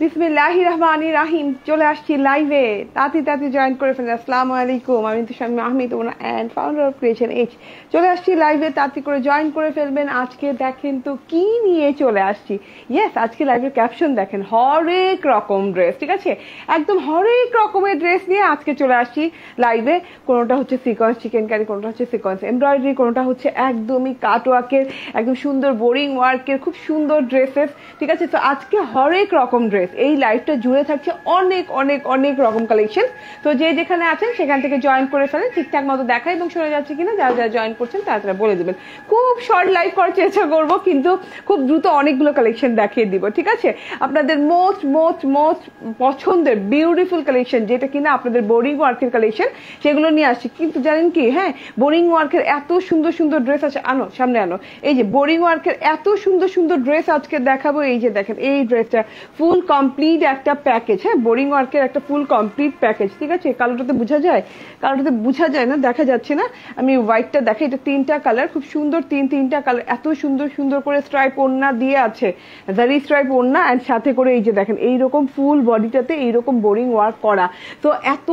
বিসমিল্লাহির রহমানির রহিম। চলে আসছি লাইভে, তাড়াতাড়ি জয়েন করে ফেলেন। আসসালামু আলাইকুম, আমি তো Shamim Ahmed and founder of creation H. চলে আসছি লাইভে, তাড়াতাড়ি করে জয়েন করে ফেলবেন। আজকে দেখেন তো কি নিয়ে চলে আসছি। ইয়েস, আজকে লাইভের ক্যাপশন দেখেন, হরেক রকম ড্রেস, ঠিক আছে, একদম হরেক রকমের ড্রেস নিয়ে আজকে চলে আসছি লাইভে। কোনোটা হচ্ছে সিকোয়েন্স চিকেন কারি, কোনোটা হচ্ছে সিকোয়েন্স এমব্রয়ডারি, কোনোটা হচ্ছে একদমই কাট ওয়ার্কের, একদম সুন্দর বোরিং ওয়ার্কের, খুব সুন্দর ড্রেসেস, ঠিক আছে। তো আজকে হরেক রকম ড্রেস, এই লাইভটা জুড়ে থাকছে অনেক অনেক অনেক রকম কালেকশন। তো যে যেখানে আছেন সেখান থেকে জয়েন করে ফেলেন, ঠিকঠাক মতো দেখা এবং শোনা যাচ্ছে কিনা যারা যারা জয়েন করছেন তারা তারা বলে দেবেন। খুব শর্ট লাইভ করার চেষ্টা করবো, কিন্তু খুব দ্রুত অনেকগুলো কালেকশন দেখিয়ে দিব, ঠিক আছে। আপনাদের মোস্ট মোস্ট মোস্ট পছন্দের বিউটিফুল কালেকশন, যেটা কিনা আপনাদের বোরিং ওয়ার্কের কালেকশন, সেগুলো নিয়ে আসছি। কিন্তু জানেন কি, হ্যাঁ, বোরিং ওয়ার্কের এত সুন্দর সুন্দর ড্রেস আছে। আনো, সামনে আনো। এই যে বোরিং ওয়ার্কের এত সুন্দর সুন্দর ড্রেস আজকে দেখাবো। এই যে দেখেন, এই ড্রেসটা ফুল কমপ্লিট একটা প্যাকেজ, হ্যাঁ, বোরিং ওয়ার্কের একটা ফুল কমপ্লিট প্যাকেজ, ঠিক আছে। কালারটাতে বোঝা যায়, কালারটাতে বোঝা যায় না, দেখা যাচ্ছে না। আমি হোয়াইটটা দেখাই, এটা তিনটা কালার, খুব সুন্দর তিনটা কালার, এত সুন্দর সুন্দর করে স্ট্রাইপ ওড়না দিয়ে আছে, জারি স্ট্রাইপ ওড়না, অ্যান্ড সাথে করে এই যে দেখেন এইরকম ফুল বডিটাতে এইরকম বোরিং ওয়ার্ক করা। তো এত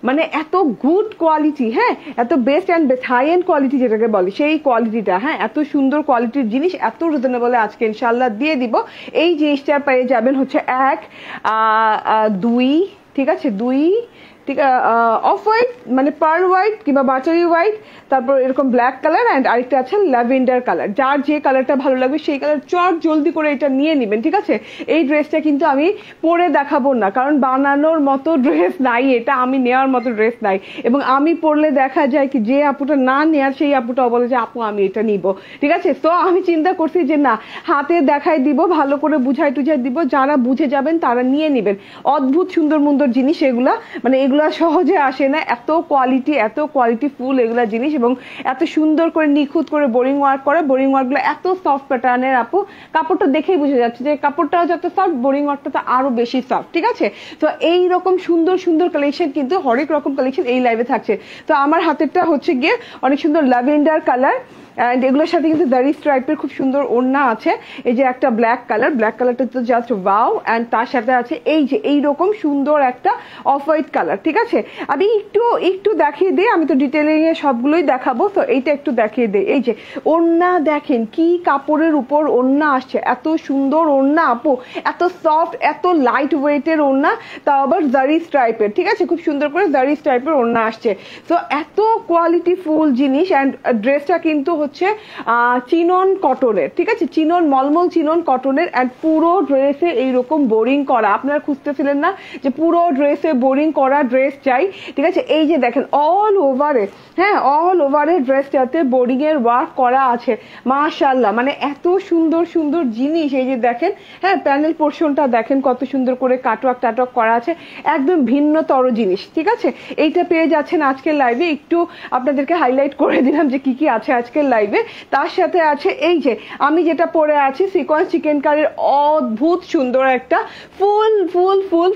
মানে এত গুড কোয়ালিটি, হ্যাঁ, এত best and best high end quality যেটাকে বলে, সেই কোয়ালিটিটা, হ্যাঁ, এত সুন্দর কোয়ালিটির জিনিস এত রিজনেবলে আজকে ইনশাল্লাহ দিয়ে দিব। এই জিনিসটা পেয়ে যাবেন হচ্ছে এক, দুই, ঠিক আছে, দুই, ঠিক আছে, অফ হোয়াইট মানে পার্ল হোয়াইট কিংবা বাটারি হোয়াইট, তারপর এরকম ব্ল্যাক কালার, অ্যান্ড আরেকটা আছে ল্যাভেন্ডার কালার। যার যে কালারটা ভালো লাগবে সেই কালার চট জলদি করে এটা নিয়ে নেবেন, ঠিক আছে। এই ড্রেসটা কিন্তু আমি পরে দেখাবো না, কারণ বানানোর মতো ড্রেস নাই, এটা আমি নেওয়ার মতো ড্রেস নাই, এবং আমি পরলে দেখা যায় কি যে আপুটা না নেয়ার সেই আপুটাও বলে যে আপু আমি এটা নিব, ঠিক আছে। তো আমি চিন্তা করছি যে না, হাতে দেখাই দিব, ভালো করে বুঝাই টুঝাই দিব, যারা বুঝে যাবেন তারা নিয়ে নেবেন। অদ্ভুত সুন্দর সুন্দর জিনিস এগুলা, মানে এগুলা সহজে আসে না, এত কোয়ালিটি ফুল এগুলা জিনিস, এবং এত সুন্দর করে নিখুঁত করে বোরিং ওয়ার্ক করা। বোরিং ওয়ার্ক গুলো এত সফট প্যাটার্নের আপু, কাপড়টা দেখেই বুঝে যাচ্ছে যে কাপড়টাও যত সফট, বোরিং ওয়ার্কটা তো আরো বেশি সফট, ঠিক আছে। তো এই রকম সুন্দর সুন্দর কালেকশন কিন্তু হরেক রকম কালেকশন এই লাইভে থাকছে। তো আমার হাতেরটা হচ্ছে গিয়ে অনেক সুন্দর ল্যাভেন্ডার কালার, অ্যান্ড এগুলোর সাথে কিন্তু জারি স্ট্রাইপের খুব সুন্দর ওড়না আছে। এই যে একটা ব্ল্যাক কালার, ব্ল্যাক কালারটা তো জাস্ট ওয়াও, অ্যান্ড তার সাথে আছে এই যে এইরকম সুন্দর একটা অফ হোয়াইট কালার, ঠিক আছে। আমি একটু দেখিয়ে দিই, আমি তো ডিটেলিং এ সবগুলোই দেখাবো, তো এইটা একটু দেখিয়ে দিই। এই যে ওড়না দেখেন, কি কাপড়ের উপর ওড়না আসছে, এত সুন্দর ওড়না আপু, এত সফট, এত লাইট ওয়েটের ওড়না, তাও আবার জারি স্ট্রাইপের, ঠিক আছে, খুব সুন্দর করে জারি স্ট্রাইপের ওড়না আসছে। তো এত কোয়ালিটি ফুল জিনিস, অ্যান্ড ড্রেসটা কিন্তু হচ্ছে চিনন কটনের, ঠিক আছে, চিনন মলমল চিনন কটনের, অ্যান্ড পুরো ড্রেসে এইরকম বোরিং করা। আপনারা খুঁজতেছিলেন না যে পুরো ড্রেসে বোরিং করা ড্রেস চাই, ঠিক আছে। এই যে দেখেন অল ওভারে, হ্যাঁ, অল ওভারে ড্রেসটাতে বোরিং এর ওয়ার্ক করা আছে, মাশাআল্লাহ, মানে এত সুন্দর সুন্দর জিনিস। এই যে দেখেন, হ্যাঁ, প্যানেল পোর্শনটা দেখেন কত সুন্দর করে কাটওয়ার্ক টাটওয়ার্ক করা আছে, একদম ভিন্নতর জিনিস, ঠিক আছে। এইটা পেয়ে যাচ্ছেন আজকের লাইভে। একটু আপনাদেরকে হাইলাইট করে দিলাম যে কি কি আছে আজকের লাইভে। তার সাথে আছে এই যে আমি যেটা পরে আছি সিকোয়েন্স চিকেন কারির অদ্ভুত সুন্দর একটা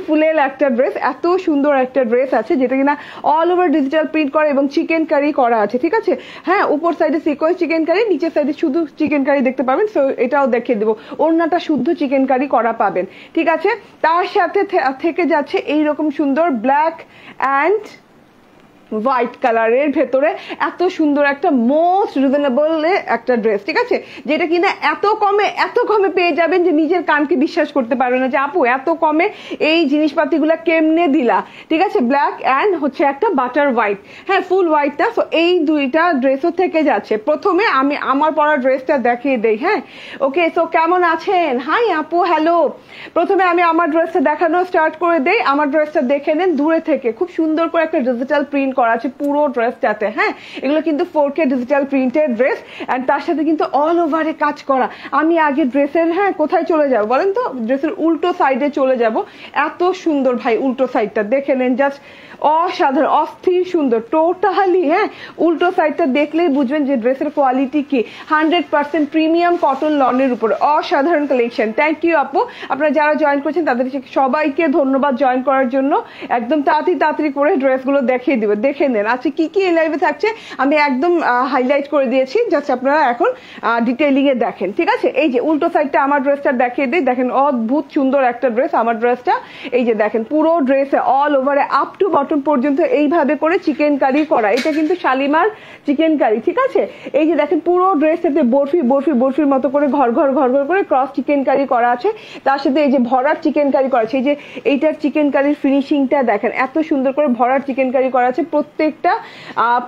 ফুলের একটা ড্রেস, এত সুন্দর একটা ড্রেস আছে যেটা কিনা অল ওভার ডিজিটাল প্রিন্ট করা এবং চিকেন কারি করা আছে, ঠিক আছে। হ্যাঁ, উপর সাইডে সিকোয়েন্স চিকেন কারি, নিচের সাইডে শুধু চিকেন কারি দেখতে পাবেন। সো এটাও দেখিয়ে দেবো, ওড়নাটা শুদ্ধ চিকেন কারি করা পাবেন, ঠিক আছে। তার সাথে থেকে যাচ্ছে এইরকম সুন্দর ব্ল্যাক অ্যান্ড হোয়াইট কালারের ভেতরে এত সুন্দর একটা মোস্ট রিজনেবল একটা ড্রেস, ঠিক আছে, যেটা কিনা এত কমে পেয়ে যাবেন যে নিজের কানকে বিশ্বাস করতে পারবে না যে আপু এত কমে এই জিনিসপাতিগুলা কেমনে দিলা, ঠিক আছে। ব্ল্যাক অ্যান্ড হচ্ছে একটা বাটার হোয়াইট, হ্যাঁ, ফুল হোয়াইটটা। সো এই দুইটা ড্রেসও থেকে যাচ্ছে। প্রথমে আমি আমার পরা ড্রেসটা দেখিয়ে দেই, হ্যাঁ, ওকে। সো কেমন আছেন? হাই আপু, হ্যালো। প্রথমে আমি আমার ড্রেসটা দেখানো স্টার্ট করে দেই। আমার ড্রেসটা দেখে নেন দূরে থেকে, খুব সুন্দর করে একটা ডিজিটাল প্রিন্ট করা আছে পুরো ড্রেসটাতে, হ্যাঁ, এগুলো কিন্তু 4K digital printed dress, and তার সাথে কিন্তু অল ওভারে কাজ করা। আমি আগে ড্রেসের, হ্যাঁ, কোথায় চলে যাব বলেন তো, ড্রেসের উল্টো সাইডে চলে যাব। এত সুন্দর ভাই, উল্টো সাইডটা দেখে নেন, জাস্ট অসাধারণ, অস্থির সুন্দর টোটালি, হ্যাঁ। উল্টো সাইডটা দেখলেই বুঝবেন যে ড্রেসের কোয়ালিটি কি, 100% প্রিমিয়াম কটন লনের উপরে অসাধারণ কালেকশন। থ্যাংক ইউ আপু, আপনারা যারা জয়েন করছেন তাদের সবাইকে ধন্যবাদ জয়েন করার জন্য। একদম তাড়াতাড়ি করে ড্রেসগুলো দেখিয়ে দিবে। দেখে নেন। আচ্ছা কি কি এই লাইভে থাকছে আমি একদম হাইলাইট করে দিয়েছি, জাস্ট আপনারা এখন ডিটেইলিং এ দেখেন। ঠিক আছে, এই যে উল্টো সাইডটা আমার ড্রেসটা দেখিয়ে দিই, দেখেন অদ্ভুত সুন্দর একটা ড্রেস আমার ড্রেসটা। এই যে দেখেন পুরো ড্রেসে অল ওভারে আপ টু বটম পর্যন্ত এইভাবে করে চিকেন কারি করা, এটা কিন্তু শালিমার চিকেন কারি। ঠিক আছে, এই যে দেখেন পুরো ড্রেসটাতে বরফি বরফি বরফির মতো করে ঘর ঘর ঘর ঘর করে ক্রস চিকেন কারি করা আছে, তার সাথে এই যে ভরার চিকেন কারি করা আছে। এই যে এইটার চিকেন কারির ফিনিশিংটা দেখেন, এত সুন্দর করে ভরার চিকেন কারি করা আছে।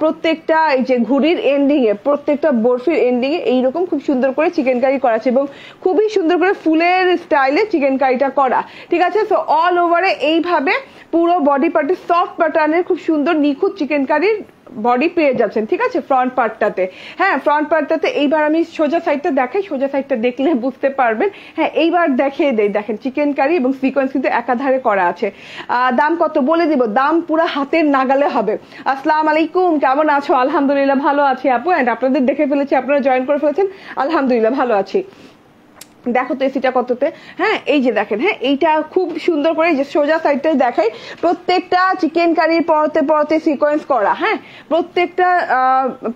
প্রত্যেকটা এই যে ঘুড়ির এন্ডিং এ, প্রত্যেকটা বরফির এন্ডিং এ এইরকম খুব সুন্দর করে চিকেন কারি করা আছে এবং খুবই সুন্দর করে ফুলের স্টাইলে চিকেন কারিটা করা। ঠিক আছে, সো অল ওভারে এইভাবে পুরো বডি পার্টে সফট প্যাটার্নের খুব সুন্দর নিখুঁত চিকেন কারির বডি পেয়ে যাচ্ছেন। ঠিক আছে, ফ্রন্ট পার্টটাতে, হ্যাঁ ফ্রন্ট পার্টটাতে। এইবার আমি সোজা সাইডটা দেখাই, সোজা সাইডটা দেখলে বুঝতে পারবেন। হ্যাঁ এইবার দেখিয়ে দেই, দেখেন চিকেন কারি এবং সিকোয়েন্স কিন্তু একাধারে করা আছে। দাম কত বলে দিব, দাম পুরো হাতের নাগালে হবে। আসসালামু আলাইকুম, কেমন আছো? আলহামদুলিল্লাহ ভালো আছি আপু, এন্ড আপনাদের দেখে ফেলেছি, আপনারা জয়েন করে ফেলেছেন, আলহামদুলিল্লাহ ভালো আছি। দেখো তো এসিটা কততে। হ্যাঁ এই যে দেখেন, হ্যাঁ এইটা খুব সুন্দর করে যে সোজা সাইডটাই দেখাই, প্রত্যেকটা চিকেন কারির পরতে পরতে সিকোয়েন্স করা। হ্যাঁ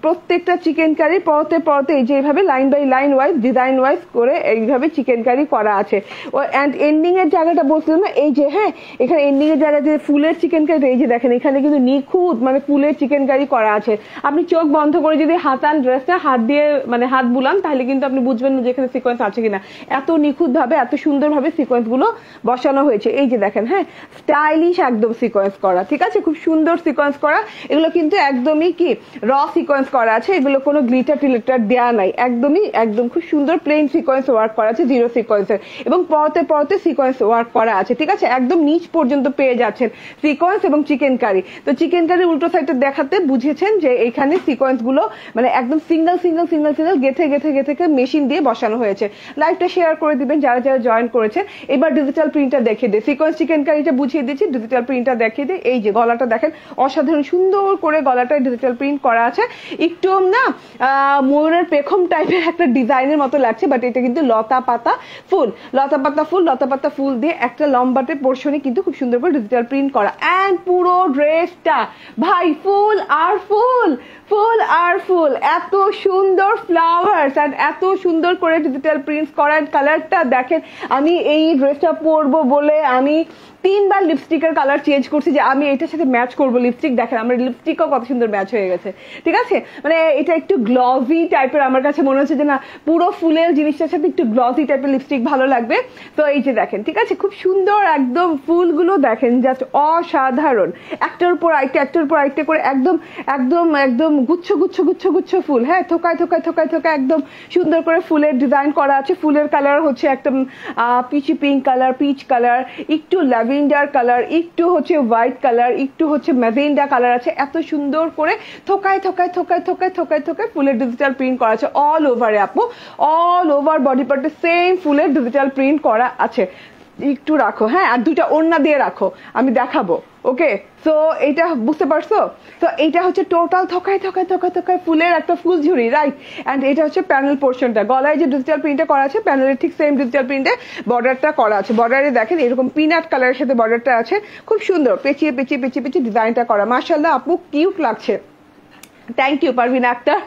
প্রত্যেকটা চিকেন কারির পরতে পরতে এই যে এইভাবে line by line wise design wise করে এইভাবে চিকেন কারি করা আছে। ও এন্ড এন্ডিং এর জায়গাটা বলছিলাম না, এই যে হ্যাঁ এখানে এন্ডিং এর জায়গাতে ফুলের চিকেন কারি, এই যে দেখেন এখানে কিন্তু নিখুঁত মানে ফুলের চিকেন কারি করা আছে। আপনি চোখ বন্ধ করে যদি হাতান ড্রেসটা, হাত দিয়ে মানে হাত বুলান, তাহলে কিন্তু আপনি বুঝবেন না যে এখানে সিকোয়েন্স আছে কিনা। এত নিখুঁত ভাবে এত সুন্দর ভাবে সিকোয়েন্স গুলো বসানো হয়েছে। এই যে দেখেন, হ্যাঁ স্টাইলিশ একদম সিকোয়েন্স করা। ঠিক আছে, খুব সুন্দর সিকোয়েন্স করা। এগুলো কিন্তু একদমই কি র সিকোয়েন্স করা আছে, এগুলো কোনো গ্লিটার টিলিটার দেওয়া নাই, একদম খুব সুন্দর প্লেন সিকোয়েন্স ওয়ার্ক করা আছে, জিরো সিকোয়েন্সের, এবং পরতে পরতে সিকোয়েন্স ওয়ার্ক করা আছে। ঠিক আছে, একদম নিচ পর্যন্ত পেয়ে যাচ্ছেন সিকোয়েন্স এবং চিকেন কারি। তো চিকেন কারি উল্টো সাইডে দেখাতে বুঝেছেন যে এখানে সিকোয়েন্স গুলো মানে একদম সিঙ্গেল সিঙ্গেল সিঙ্গেল সিঙ্গেল গেথে গেথে গেথে মেশিন দিয়ে বসানো হয়েছে। লাইভটা শেয়ার করে দিবেন যারা যারা জয়েন করেছেন। এবার ডিজিটাল প্রিন্টটা দেখিয়ে দিই, সিকোয়েন্স চিকেন কারিটা বুঝিয়ে দিচ্ছি, ডিজিটাল প্রিন্টটা দেখিয়ে দিই। এই যে গলাটা দেখেন, অসাধারণ সুন্দর করে গলাটা ডিজিটাল প্রিন্ট করা আছে। একটু না ময়ূরের পেখম টাইপের একটা ডিজাইনের মতো লাগছে, বাট এটা কিন্তু লতা পাতা ফুল দিয়ে একটা লম্বাটে পোর্শনে কিন্তু খুব সুন্দর করে ডিজিটাল প্রিন্ট করা। এন্ড পুরো ড্রেসটা ভাই ফুল আর ফুল, এত সুন্দর ফ্লাওয়ার্স আর এত সুন্দর করে ডিজিটাল প্রিন্টস করা। কালারটা দেখেন, আমি এই ড্রেসটা পরবো বলে আমি 3 বার লিপস্টিকের কালার চেঞ্জ করছি যে আমি এটার সাথে ম্যাচ করবো লিপস্টিক। দেখেন আমার লিপস্টিকও কত সুন্দর ম্যাচ হয়ে গেছে। ঠিক আছে, মানে এটা একটু গ্লসি টাইপের আমার কাছে মনে হচ্ছে যে না পুরো ফুলের জিনিসটার সাথে একটু গ্লসি টাইপের লিপস্টিক ভালো লাগবে। তো এই যে দেখেন, ঠিক আছে খুব সুন্দর একদম ফুলগুলো দেখেন, জাস্ট অসাধারণ, একটার উপর আরেকটা করে একদম একদম একদম গুচ্ছ গুচ্ছ গুচ্ছ গুচ্ছ ফুল। হ্যাঁ থোকায় একদম সুন্দর করে ফুলের ডিজাইন করা আছে। ফুলের কালার হচ্ছে একদম peachy pink colour, peach colour, একটু ল্যাভেন্ডার কালার, একটু হচ্ছে হোয়াইট কালার, একটু হচ্ছে ম্যাজেন্ডা কালার আছে। এত সুন্দর করে থোকায় ফুলের ডিজিটাল প্রিন্ট করা আছে অল ওভারে আপু, অল ওভার বডি পার্টে সেম ফুলের ডিজিটাল প্রিন্ট করা আছে। একটু রাখো, হ্যাঁ আর 2টা ওড়না দিয়ে রাখো, আমি দেখাবো। ওকে, সো এইটা বুঝতে পারছো? তো এইটা হচ্ছে টোটাল থোকায় ফুলের একটা ফুল ঝুড়ি, রাইট? এন্ড এটা হচ্ছে প্যানেল পোর্শনটা, গলায় যে ডিজিটাল প্রিন্টটা করা আছে প্যানেলের ঠিক সেম ডিজিটাল প্রিন্টে বর্ডারটা করা আছে। বর্ডারে দেখেন এরকম পিনাট কালারের সাথে বর্ডারটা আছে, খুব সুন্দর পেঁচিয়ে ডিজাইনটা করা। মাশাআল্লাহ আপু কিউট লাগছে, থ্যাংক ইউ পারভিন আক্তার।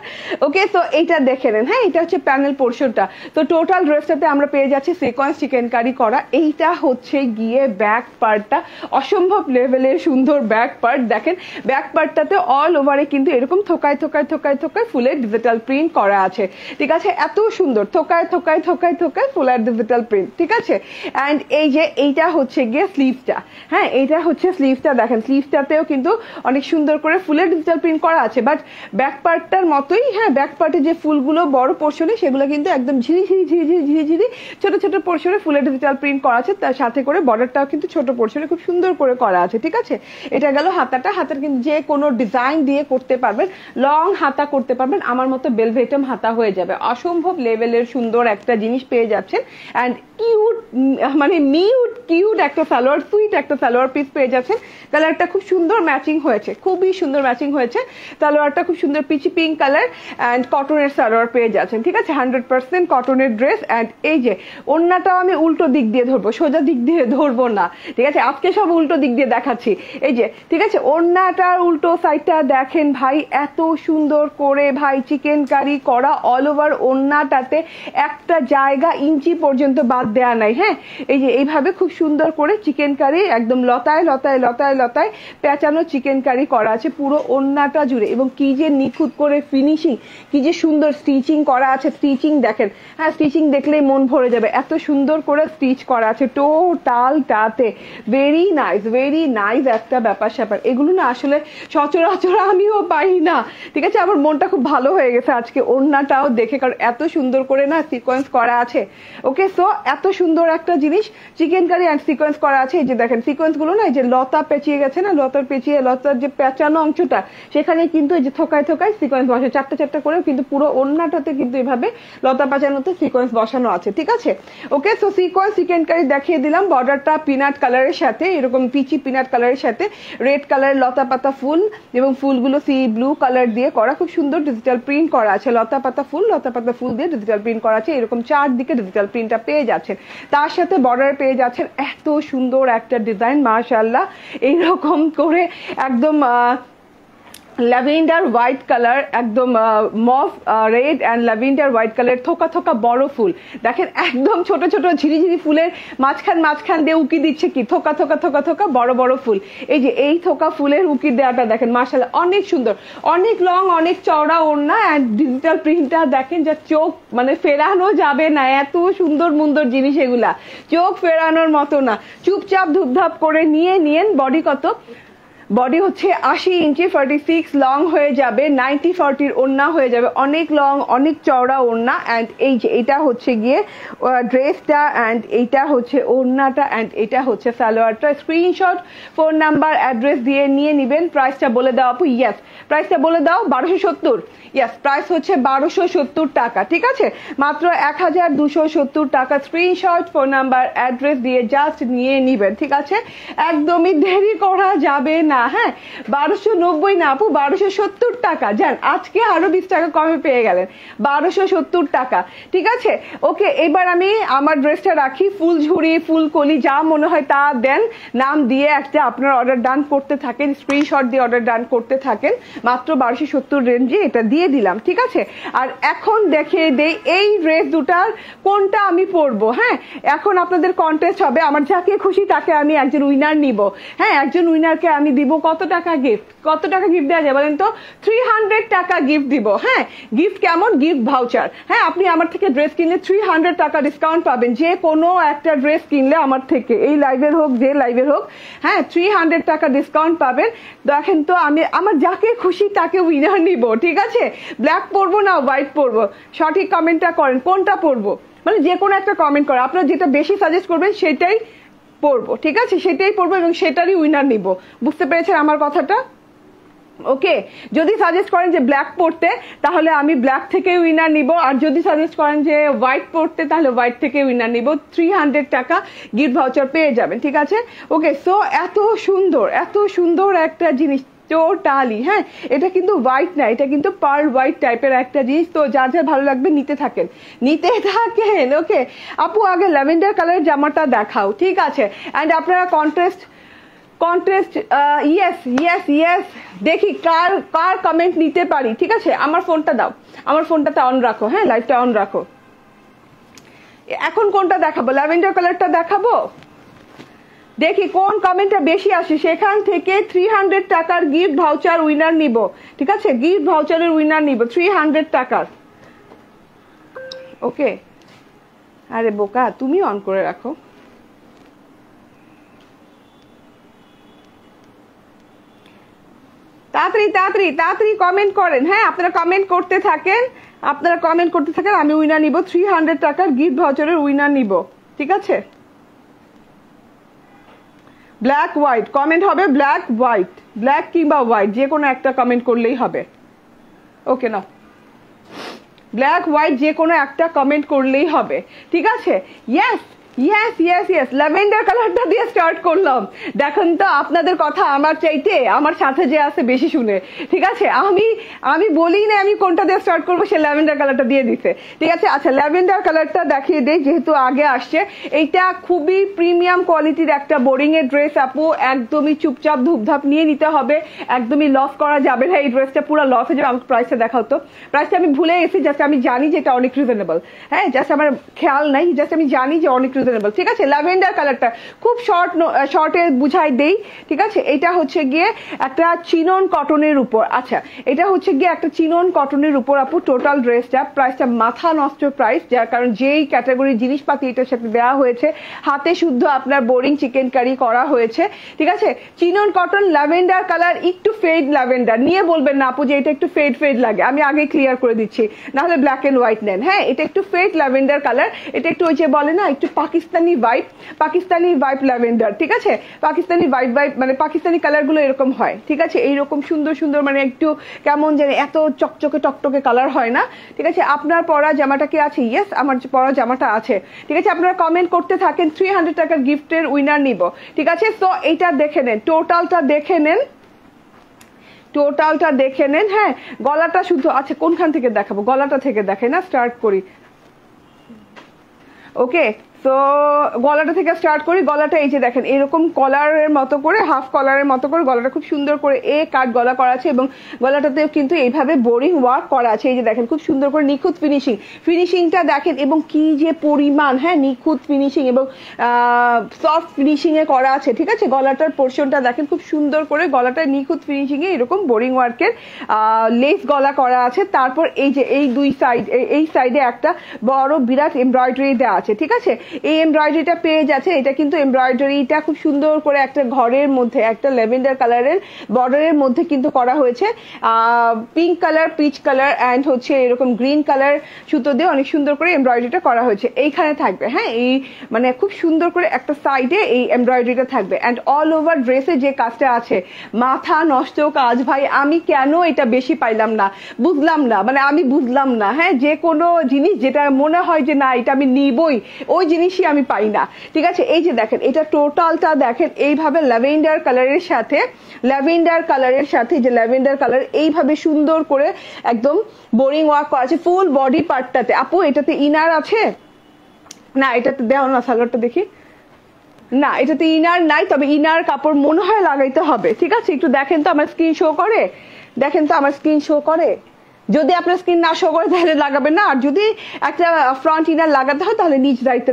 ওকে, তো এইটা দেখে নেন। হ্যাঁ এটা হচ্ছে প্যানেল পোর্শনটা। তো টোটাল ড্রেসটাতে আমরা পেয়ে যাচ্ছি সিকোয়েন্স চিকেন কারি করা। এইটা হচ্ছে গিয়ে ব্যাক পার্টটা, অসম্ভব লেভেলের সুন্দর ব্যাক পার্ট। দেখেন ব্যাক পার্টটাতে অল ওভারে কিন্তু এরকম থোকায় ফুলের ডিজিটাল প্রিন্ট করা আছে। ঠিক আছে, এত সুন্দর থোকায় ফুলের ডিজিটাল প্রিন্ট। ঠিক আছে, এন্ড এই যে এইটা হচ্ছে গিয়ে স্লিভসটা। হ্যাঁ এইটা হচ্ছে স্লিভসটা, দেখেন স্লিভসটাতেও কিন্তু অনেক সুন্দর করে ফুলের ডিজিটাল প্রিন্ট করা আছে, বাট ব্যাক পার্টটার মতোই। হ্যাঁ ব্যাক পার্টে যে ফুলগুলো বড় পোর্শনে সেগুলো কিন্তু একদম ঝিরি ছোট ছোট পোর্শনে ফুলের ডিজিটাল প্রিন্ট করা আছে, তার সাথে করে বর্ডারটাও কিন্তু ছোট পোর্শনে খুব সুন্দর করে করা আছে। ঠিক আছে, এটা গেল হাতাটা। হাতার কিন্তু যে কোনো ডিজাইন দিয়ে করতে পারবেন, লং হাতা করতে পারবেন, আমার মতো বেলভেটম হাতা হয়ে যাবে। অসম্ভব লেভেলের সুন্দর একটা জিনিস পেয়ে যাচ্ছেন। এন্ড কিউট, মানে মিউট কিউট একটা সালোয়ার, সুইট একটা সালোয়ার পিস পেয়ে যাচ্ছেন। কালারটা খুব সুন্দর ম্যাচিং হয়েছে, খুবই সুন্দর ম্যাচিং হয়েছে। সালোয়ারটা খুব সুন্দর পিচি পিঙ্ক কালার অ্যান্ড কটনের সালোয়ার পেয়ে যাচ্ছেন, ঠিক আছে, 100% কটনের ড্রেস। অ্যান্ড এই যে ওড়নাটাও আমি উল্টো দিক দিয়ে ধরবো, সোজা দিক দিয়ে ধরবো না, ঠিক আছে, আজকে সব উল্টো দিক দিয়ে দেখাচ্ছি। এই যে ঠিক আছে, ওড়নাটার উল্টো সাইডটা দেখেন ভাই, এত সুন্দর করে ভাই চিকেন কারি করা, অল ওভার ওড়নাটাতে একটা জায়গা ইঞ্চি পর্যন্ত বাদ দেয়া নাই। হ্যাঁ, এই যে এইভাবে খুব সুন্দর করে চিকেন কারি একদম লতায় লতায় লতায় লতায় পেঁচানো চিকেন কারি করা আছে পুরো ওড়নাটা জুড়ে। এবং কি যে নিখুঁত করে ফিনিশিং, কি যে সুন্দর স্টিচিং করা আছে, স্টিচিং দেখেন, হ্যাঁ স্টিচিং দেখলেই মন ভরে যাবে, এত সুন্দর করে স্টিচ করা আছে টোটালটাতে। ভেরি নাইস একটা ব্যাপার স্যাপার। এগুলো না আসলে সচরাচর আমিও পাই না, ঠিক আছে। আমার মনটা খুব ভালো হয়ে গেছে আজকে ওড়নাটাও দেখে, কারণ এত সুন্দর করে না সিকোয়েন্স করা আছে। ওকে, সো এত সুন্দর একটা জিনিস চিকেন কারি অ্যান্ড সিকোয়েন্স করা আছে। এই যে দেখেন সিকোয়েন্স গুলো না, এই যে লতা পেঁচিয়ে গেছে না, লতার যে পেঁচানো অংশটা, সেখানে কিন্তু এই যে থোকায় থোকায় সিকোয়েন্স বসে, চারটা চারটা করেও কিন্তু পুরো ওড়নাটাতে কিন্তু এভাবে লতা পেঁচানোতে সিকোয়েন্স বসানো আছে, ঠিক আছে। ওকে, সো সিকোয়েন্স চিকেন কারি দেখিয়ে দিলাম। বর্ডারটা পিনাট কালারের সাথে, এরকম পিচি পিনাট কালারের সাথে রেড কালারের লতা পাতা ফুল, এবং ফুলগুলো সি ব্লু কালার দিয়ে করা, খুব সুন্দর ডিজিটাল প্রিন্ট করা আছে। লতা পাতা ফুল দিয়ে ডিজিটাল প্রিন্ট করা আছে, এরকম চারদিকে ডিজিটাল প্রিন্টটা পেয়ে যাচ্ছেন। তার সাথে বর্ডার পেয়ে যাচ্ছেন এত সুন্দর একটা ডিজাইন, মাশাআল্লাহ, এইরকম করে একদম ল্যাভেন্ডার হোয়াইট কালার, একদম মফ red and lavender white colour, থোকা থোকা বড় ফুল দেখেন, একদম ছোট ছোট ঝিরিঝিরি ফুলের মাঝখান দিয়ে উকি দিচ্ছে কি থোকা থোকা বড় বড় ফুল। এই যে এই থোকা ফুলের উকি দেওয়াটা দেখেন, মাশাআল্লাহ অনেক সুন্দর, অনেক লং, অনেক চওড়া ওড়না। অ্যান্ড ডিজিটাল প্রিন্টটা দেখেন, যা চোখ মানে ফেরানো যাবে না, এত সুন্দর জিনিস এগুলা, চোখ ফেরানোর মতো না। চুপচাপ ধুপধাপ করে নিয়েন। বডি কত? বডি হচ্ছে 80 ইঞ্চি, 46 লং হয়ে যাবে, 90-40 ওড়না হয়ে যাবে, অনেক লং, অনেক চওড়া ওড়না। অ্যান্ড এই যে এটা হচ্ছে গিয়ে ড্রেসটা, অ্যান্ড এইটা হচ্ছে ওড়নাটা, অ্যান্ড এটা হচ্ছে সালোয়ারটা। স্ক্রিনশট, ফোন নাম্বার, অ্যাড্রেস দিয়ে নিয়ে নিবেন। প্রাইসটা বলে দাও আপু। ইয়েস, প্রাইসটা বলে দাও। 1270। ইয়েস, প্রাইস হচ্ছে 1270 টাকা, ঠিক আছে, মাত্র 1270 টাকা। স্ক্রিনশট, ফোন নাম্বার, অ্যাড্রেস দিয়ে জাস্ট নিয়ে নিবেন, ঠিক আছে, একদমই দেরি করা যাবে না। হ্যাঁ, 1290 না আপু, 1270 টাকা। যান, আজকে আরো 20 টাকা কমে পেয়ে গেলেন, 1270 টাকা, ঠিক আছে। ওকে, এবার আমি আমার ড্রেসটা রাখি। ফুলঝুরি, ফুলকলি, যা মনে হয় তা দেন, নাম দিয়ে একটা আপনার অর্ডার ডান করতে থাকেন, স্ক্রিনশট দিয়ে অর্ডার ডান করতে থাকেন। মাত্র 1270 রেঞ্জে এটা দিয়ে দিলাম, ঠিক আছে। আর এখন দেখিয়ে দেই এই ড্রেস দুটার কোনটা আমি পরবো। হ্যাঁ, এখন আপনাদের কন্টেস্ট হবে, আমার যাকে খুশি তাকে আমি একজন উইনার নিব। হ্যাঁ, একজন উইনারকে আমি দিব কত টাকা গিফট, কত টাকা গিফট দেওয়া যায় বলেন তো? 300 টাকা গিফট দিব। হ্যাঁ, গিফট কেমন? Gift voucher. হ্যাঁ, আপনি আমার থেকে ড্রেস কিনলে 300 টাকা ডিসকাউন্ট পাবেন, যে কোনো একটা ড্রেস কিনলে আমার থেকে, এই লাইভের হোক যে লাইভের হোক। হ্যাঁ, 300 টাকা ডিসকাউন্ট পাবেন। দেখেন তো, আমি আমার যাকে খুশি তাকে উইনার নিব, ঠিক আছে। ব্ল্যাক পরবো না হোয়াইট পরবো, সঠিক কমেন্টটা করেন, কোনটা পরবো, মানে যে কোনো একটা কমেন্ট করে, আপনারা যেটা বেশি সাজেস্ট করবেন সেটাই পরবো, ঠিক আছে, সেটাই পরবো এবং সেটারই উইনার নিব। বুঝতে পেরেছেন আমার কথাটা? ওকে, যদি সাজেস্ট করেন যে ব্ল্যাক পরতে, তাহলে আমি ব্ল্যাক থেকে উইনার নিব। আর যদি সাজেস্ট করেন যে হোয়াইট পরতে, তাহলে হোয়াইট থেকে উইনার নিব। 300 টাকা গিফট ভাউচার পেয়ে যাবেন, ঠিক আছে। ওকে, সো এত সুন্দর একটা জিনিস টোটালি। হ্যাঁ, এটা কিন্তু হোয়াইট না, এটা কিন্তু পার্ল হোয়াইট টাইপের একটা জিনিস। তো যার যার ভালো লাগবে নিতে থাকেন। ওকে আপু, আগে ল্যাভেন্ডার কালারের জামাটা দেখাও, ঠিক আছে। অ্যান্ড আপনারা কন্টেস্ট ইয়েস দেখি কার কমেন্ট নিতে পারি, ঠিক আছে। আমার ফোনটা দাও, আমার ফোনটাতে অন রাখো। হ্যাঁ, লাইভটা অন রাখো। এখন কোনটা দেখাবো? ল্যাভেন্ডার কালারটা দেখাবো। দেখি কোন কমেন্টটা বেশি আসে, সেখান থেকে 300 টাকার গিফট ভাউচার উইনার নিব, ঠিক আছে। গিফট ভাউচারের উইনার নিব 300 টাকার। ওকে, আরে বোকা, তুমি অন করে রাখো। তাড়াতাড়ি কমেন্ট করেন। হ্যাঁ, আপনারা কমেন্ট করতে থাকেন, আমি উইনার নিব 300 টাকার গিফট ভাউচারের উইনার নিব, ঠিক আছে। ব্ল্যাক হোয়াইট কমেন্ট হবে, ব্ল্যাক কিংবা হোয়াইট, যে কোনো একটা কমেন্ট করলেই হবে। ওকে, নাও, ব্ল্যাক হোয়াইট যে কোনো একটা কমেন্ট করলেই হবে, ঠিক আছে। Yes, yes yes yes, lavender কালারটা দিয়ে স্টার্ট করলাম। দেখেন তো আপনাদের কথা আমার চাইতে আমার সাথে যে আছে বেশি শুনে, ঠিক আছে। আমি বলি না আমি কোনটা দিয়ে স্টার্ট করবো, সে ল্যাভেন্ডার কালারটা দিয়ে দিছে, ঠিক আছে। আচ্ছা ল্যাভেন্ডার কালারটা দেখিয়ে দেই যেহেতু আগে আসছে। এইটা খুবই প্রিমিয়াম কোয়ালিটির একটা বোরিং এর ড্রেস আপু, একদমই চুপচাপ ধূপধাপ নিয়ে নিতে হবে, একদমই লস করা যাবে না। এই ড্রেসটা পুরো লস হয়ে যাবে। আমাকে প্রাইসটা দেখাও তো। প্রাইসটা আমি ভুলে গেছি, জাস্ট আমি জানি যে এটা অনেক রিজনেবল। হ্যাঁ জাস্ট আমার খেয়াল নাই, জাস্ট আমি জানি যে অনেক রিজনেবল, ঠিক আছে। ল্যাভেন্ডার কালারটা খুব শর্টে বুঝাই দেই, ঠিক আছে। এটা হচ্ছে গিয়ে একটা চিনন কটনের উপর, আচ্ছা এটা হচ্ছে গিয়ে একটা চিনন কটনের উপর আপু টোটাল ড্রেসটা। প্রাইসটা মাথা নষ্ট প্রাইস, যার কারণ যেই ক্যাটাগরির জিনিসপাতি এটার সাথে দেওয়া হয়েছে, হাতে শুদ্ধ আপনার বোরিং চিকেন কারি করা হয়েছে, ঠিক আছে। চিনন কটন ল্যাভেন্ডার কালার, একটু ফেড ল্যাভেন্ডার, নিয়ে বলবেন না আপু যে এটা একটু ফেড লাগে, আমি আগে ক্লিয়ার করে দিচ্ছি, নাহলে ব্ল্যাক এন্ড হোয়াইট নেন। হ্যাঁ এটা একটু ফেড ল্যাভেন্ডার কালার, এটা একটু ওই যে বলে না একটু পাকিস্তানি ভাইব ল্যাভেন্ডার, ঠিক আছে। পাকিস্তানি ভাইব মানে পাকিস্তানি কালার গুলো এরকম হয়, ঠিক আছে। এইরকম সুন্দর সুন্দর মানে একটু কেমন জানি এত চকচকে টকটকে কালার হয় না, ঠিক আছে। আপনার পরা জামাটা কি আছে? ইয়েস আমার পরা জামাটা আছে, ঠিক আছে। আপনারা কমেন্ট করতে থাকেন, 300 টাকার গিফটের উইনার নিব, ঠিক আছে। তো এইটা দেখে নেন, টোটালটা দেখে নেন, হ্যাঁ গলাটা শুধু, আচ্ছা কোনখান থেকে দেখাবো? গলাটা থেকে দেখে না, স্টার্ট করি। ওকে তো গলাটা থেকে স্টার্ট করি। গলাটা এই যে দেখেন এরকম কলারের মতো করে, হাফ কলারের মতো করে গলাটা খুব সুন্দর করে কাট গলা করা আছে, এবং গলাটাতেও কিন্তু এইভাবে বোরিং ওয়ার্ক করা আছে। এই যে দেখেন খুব সুন্দর করে নিখুঁত ফিনিশিংটা দেখেন, এবং কি যে পরিমাণ, হ্যাঁ নিখুঁত ফিনিশিং এবং সফট ফিনিশিং এ করা আছে, ঠিক আছে। গলাটার পোর্শনটা দেখেন খুব সুন্দর করে, গলাটা নিখুঁত ফিনিশিং এ এরকম বোরিং ওয়ার্কের লেস গলা করা আছে। তারপর এই যে এই দুই সাইড, এই সাইডে একটা বড় বিরাট এমব্রয়ডারি দেওয়া আছে, ঠিক আছে। এই এমব্রয়ডারিটা পেয়ে যাচ্ছে, এটা কিন্তু এমব্রয়ডারিটা খুব সুন্দর করে একটা ঘরের মধ্যে একটা ল্যাভেন্ডার কালারের বর্ডারের মধ্যে কিন্তু করা হয়েছে। Pink colour, peach colour and হচ্ছে এরকম গ্রিন কালার সুতো দিয়ে অনেক সুন্দর করে এমব্রয়ডারিটা করা হয়েছে। এইখানে থাকবে, হ্যাঁ এই মানে খুব সুন্দর করে একটা সাইডে এই এমব্রয়ডারিটা থাকবে, অ্যান্ড অল ওভার ড্রেসে যে কাজটা আছে মাথা নষ্ট কাজ ভাই। আমি কেন এটা বেশি পাইলাম না বুঝলাম না, মানে আমি বুঝলাম না। হ্যাঁ যে কোনো জিনিস যেটা মনে হয় যে না এটা আমি নিবই, ওই জিনিসই আমি পাই না, ঠিক আছে। এই যে দেখেন এটা টোটালটা দেখেন এইভাবে ল্যাভেন্ডার কালারের সাথে যে ল্যাভেন্ডার কালার এইভাবে সুন্দর করে একদম বোরিং ওয়ার্ক করা আছে ফুল বডি পার্টটাতে। আপু এটাতে ইনার আছে না? এটাতে দেওয়া না, সালোয়ারটা দেখি। না এটাতে ইনার নাই, তবে ইনার কাপড় মনে হয় লাগাইতে হবে, ঠিক আছে। একটু দেখেন তো আমার স্ক্রিন শো করে, যদি আপনার স্কিন না শো করে তাহলে লাগাবেন না, আর যদি একটা ফ্রন্ট ইনার লাগাতে হয় তাহলে নিজ দায়িত্বে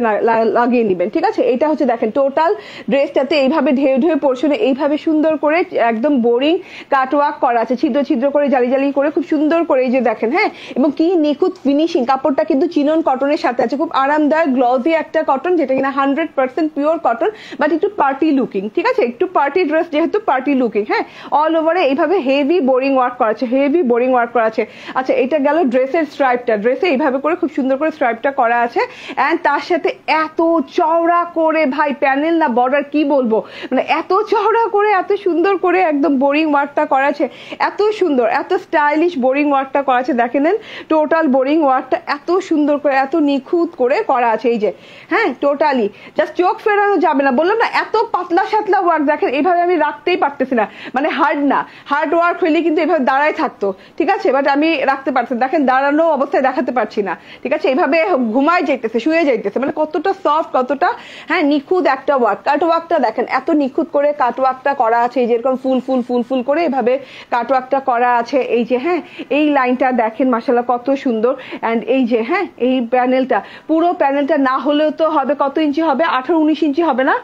লাগিয়ে নেবেন, ঠিক আছে। এটা হচ্ছে দেখেন টোটাল ড্রেসটাতে এইভাবে ঢেউ পোর্শনে এইভাবে সুন্দর করে একদম বোরিং কাটওয়ার্ক করা আছে, ছিদ্র করে জালি করে খুব সুন্দর করে, এই যে দেখেন, হ্যাঁ এবং কি নিখুঁত ফিনিশিং। কাপড়টা কিন্তু চিনন কটনের সাথে আছে, খুব আরামদায়ক গ্লজি একটা কটন, যেটা কিনা 100% পিওর কটন, বাট একটু পার্টি লুকিং, ঠিক আছে। একটু পার্টি ড্রেস যেহেতু পার্টি লুকিং, হ্যাঁ অল ওভারে এইভাবে হেভি বোরিং ওয়ার্ক করা আছে। আচ্ছা এটা গেল ড্রেসের স্ট্রাইপটা, ড্রেসে এইভাবে করে খুব সুন্দর করে স্ট্রাইপটা করা আছে, এন্ড তার সাথে এত চওড়া করে ভাই প্যানেল না বর্ডার কি বলবো, মানে এত চওড়া করে এত সুন্দর করে একদম বোরিং ওয়ার্কটা করা আছে, এত সুন্দর এত স্টাইলিশ বোরিং ওয়ার্কটা করা আছে। দেখে নেন টোটাল বোরিং ওয়ার্কটা এত সুন্দর করে এত নিখুঁত করে করা আছে, এই যে হ্যাঁ টোটালি জাস্ট চোখ ফেরানো যাবে না, বললাম না এত পাতলা সাতলা ওয়ার্ক। দেখেন এইভাবে আমি রাখতেই পারতেছি না, মানে হার্ড ওয়ার্ক হইলে কিন্তু এইভাবে দাঁড়ায় থাকতো, ঠিক আছে, বাট আমি রাখতে পারছি, দেখেন দাঁড়ানো অবস্থায় দেখাতে পারছি না, ঠিক আছে। এইভাবে শুয়ে যাইতেছে, মানে কতটা সফট, কতটা হ্যাঁ নিখুঁত একটা ওয়ার্ক। কাটওয়ার্কটা দেখেন এত নিখুঁত করে কাটওয়ার্কটা করা আছে, এই যেরকম ফুল করে এইভাবে কাটওয়ার্কটা করা আছে। এই যে হ্যাঁ এই লাইনটা দেখেন মাশাআল্লাহ কত সুন্দর, এন্ড এই যে হ্যাঁ এই প্যানেলটা, পুরো প্যানেলটা না হলেও তো হবে কত ইঞ্চি হবে, 18-19 ইঞ্চি হবে না,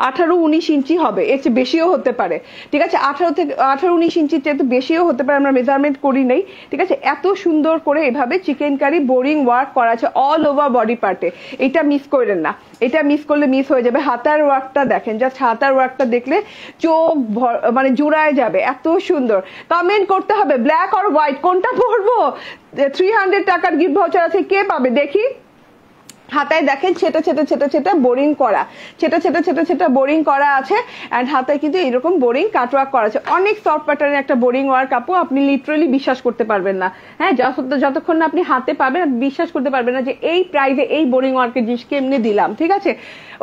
18-19 ইঞ্চি হবে, এর চেয়ে বেশিও হতে পারে, ঠিক আছে। 18-19 ইঞ্চির চেয়ে তো বেশিও হতে পারে, আমরা মেজারমেন্ট করি নাই, ঠিক আছে। এত সুন্দর করে এভাবে চিকেন কারি বোরিং ওয়ার্ক করা আছে অল ওভার বডি পার্টে, এটা মিস করেন না, এটা মিস করলে মিস হয়ে যাবে। হাতার ওয়ার্কটা দেখেন, জাস্ট হাতার ওয়ার্কটা দেখলে চোখ মানে জুড়ায় যাবে, এত সুন্দর। কমেন্ট করতে হবে ব্ল্যাক আর হোয়াইট কোনটা পরবো, 300 টাকার গিফট ভাউচার আছে, কে পাবে দেখি। হাতায় দেখেন ছেটা বোরিং করা আছে, এন্ড হাতায় কিন্তু এরকম বোরিং কাটওয়ার্ক করা আছে, অনেক সফট প্যাটার্নের একটা বোরিং ওয়ার্ক আপু, আপনি লিটারালি বিশ্বাস করতে পারবেন না, হ্যাঁ যতক্ষণ না আপনি হাতে পাবেন বিশ্বাস করতে পারবেন না যে এই প্রাইসে এই বোরিং ওয়ার্কের জিনিস কেমনে দিলাম, ঠিক আছে।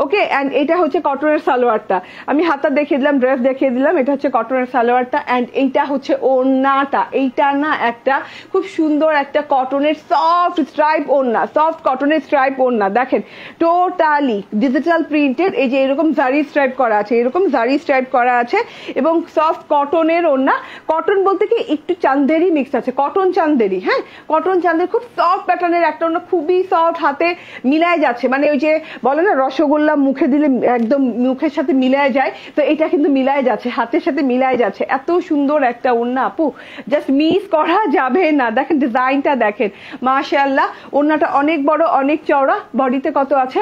ওকে, অ্যান্ড এটা হচ্ছে কটনের সালোয়ারটা, আমি হাতা দেখিয়ে দিলাম, ড্রেস দেখিয়ে দিলাম, এটা হচ্ছে কটনের সালোয়ারটা, অ্যান্ড এইটা হচ্ছে ওড়নাটা। এইটা না একটা খুব সুন্দর একটা কটনের সফট স্ট্রাইপ ওড়না, সফট কটনের স্ট্রাইপ ওড়না, দেখেন টোটালি ডিজিটাল প্রিন্টেড, এই যে এরকম জারি স্ট্রাইপ করা আছে, এরকম জারি স্ট্রাইপ করা আছে, এবং সফট কটনের ওড়না। কটন বলতে কি একটু চান্দেরি মিক্স আছে, কটন চান্দেরি, হ্যাঁ কটন চান্দেরি, খুব সফট প্যাটার্নের একটা ওড়না, খুবই সফট, হাতে মিলায় যাচ্ছে, মানে ওই যে বলে না রসগোল্লা মুখে দিলে একদম মুখের সাথে মিলায় যায়, তো এটা কিন্তু মিলায় যাচ্ছে, হাতের সাথে মিলায় যাচ্ছে, এত সুন্দর একটা ওড়না আপু, জাস্ট মিস করা যাবে না। দেখেন ডিজাইনটা দেখেন, মাশাআল্লাহ। ওড়নাটা অনেক বড়, অনেক চওড়া, বডিতে কত আছে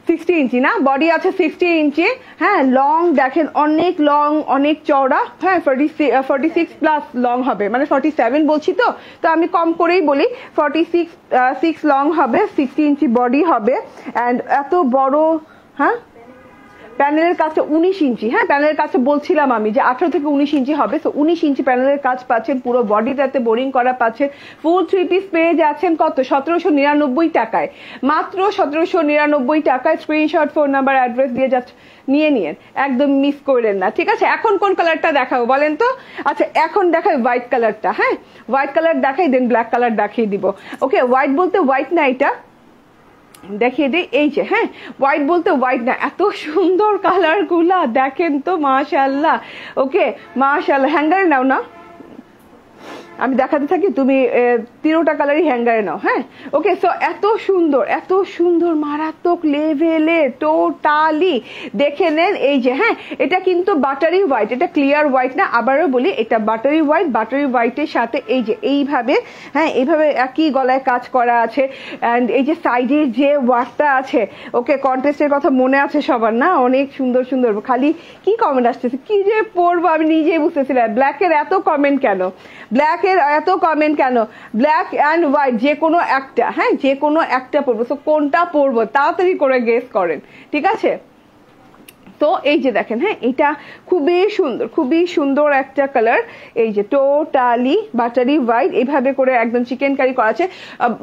60 ইঞ্চি না, বডি আছে 60 ইঞ্চি, হ্যাঁ লং দেখেন অনেক লং, অনেক চওড়া, হ্যাঁ 46 প্লাস লং হবে, মানে 47 বলছি তো আমি কম করেই বলি, 46 লং হবে, 60 ইঞ্চি বডি হবে, অ্যান্ড এত বড়, হ্যাঁ প্যানেলের কাজটা 19 ইঞ্চি, হ্যাঁ প্যানেলের কাজটা বলছিলাম আমি যে 18 থেকে 19 ইঞ্চি হবে, তো 19 ইঞ্চি প্যানেলের কাজ পাচ্ছেন, পুরো বডিটাতে বোরিং করা পাচ্ছেন, ফুল 3 পিস পেয়ে যাচ্ছেন কত 1799 টাকায়, মাত্র 1799 টাকায়। স্ক্রিনশট, ফোন নাম্বার, অ্যাড্রেস দিয়ে জাস্ট নিয়ে নিন, একদম মিস করলেন না, ঠিক আছে। এখন কোন কালারটা দেখাবো বলেন তো? আচ্ছা এখন দেখাই হোয়াইট কালারটা, হ্যাঁ হোয়াইট কালার দেখাই, দেন ব্ল্যাক কালার দেখিয়ে দিব। ওকে, হোয়াইট বলতে হোয়াইট না, এটা দেখিয়ে দিই, এই যে হ্যাঁ হোয়াইট বলতে হোয়াইট না, এত সুন্দর কালার গুলা দেখেন তো, মাশাআল্লাহ। ওকে মাশাআল্লাহ, হ্যাঙ্গারে নাও না, আমি দেখাতে থাকি, তুমি 13টা কালারই হ্যাঙ্গারে নাও, হ্যাঁ ওকে। সো এত সুন্দর মারাত্মক লেভেলে টোটালি দেখে নেন, এই যে হ্যাঁ এটা কিন্তু বাটারি হোয়াইট, এটা ক্লিয়ার হোয়াইট না, আবারও বলি এটা বাটারি হোয়াইট, বাটারি হোয়াইটের সাথে এই যে এইভাবে, হ্যাঁ এইভাবে একই গলায় কাজ করা আছে, অ্যান্ড এই যে সাইডে যে ওয়ার্কটা আছে, ওকে কন্টেস্টের কথা মনে আছে সবার না, অনেক সুন্দর সুন্দর, খালি কি কমেন্ট আসতেছে, কি যে পড়বো আমি নিজেই বুঝতেছিলাম, ব্ল্যাকের এত কমেন্ট কেন, ব্ল্যাক এর এত কমেন্ট কেন, ব্ল্যাক অ্যান্ড হোয়াইট যে কোনো একটা, হ্যাঁ যে কোনো একটা পরবো, তো কোনটা পরবো তাড়াতাড়ি করে গেস করেন, ঠিক আছে। তো এই যে দেখেন, হ্যাঁ এটা খুবই সুন্দর একটা কালার, এই যে টোটালি বাটারি হোয়াইট, এইভাবে করে একদম চিকেন কারি করা আছে,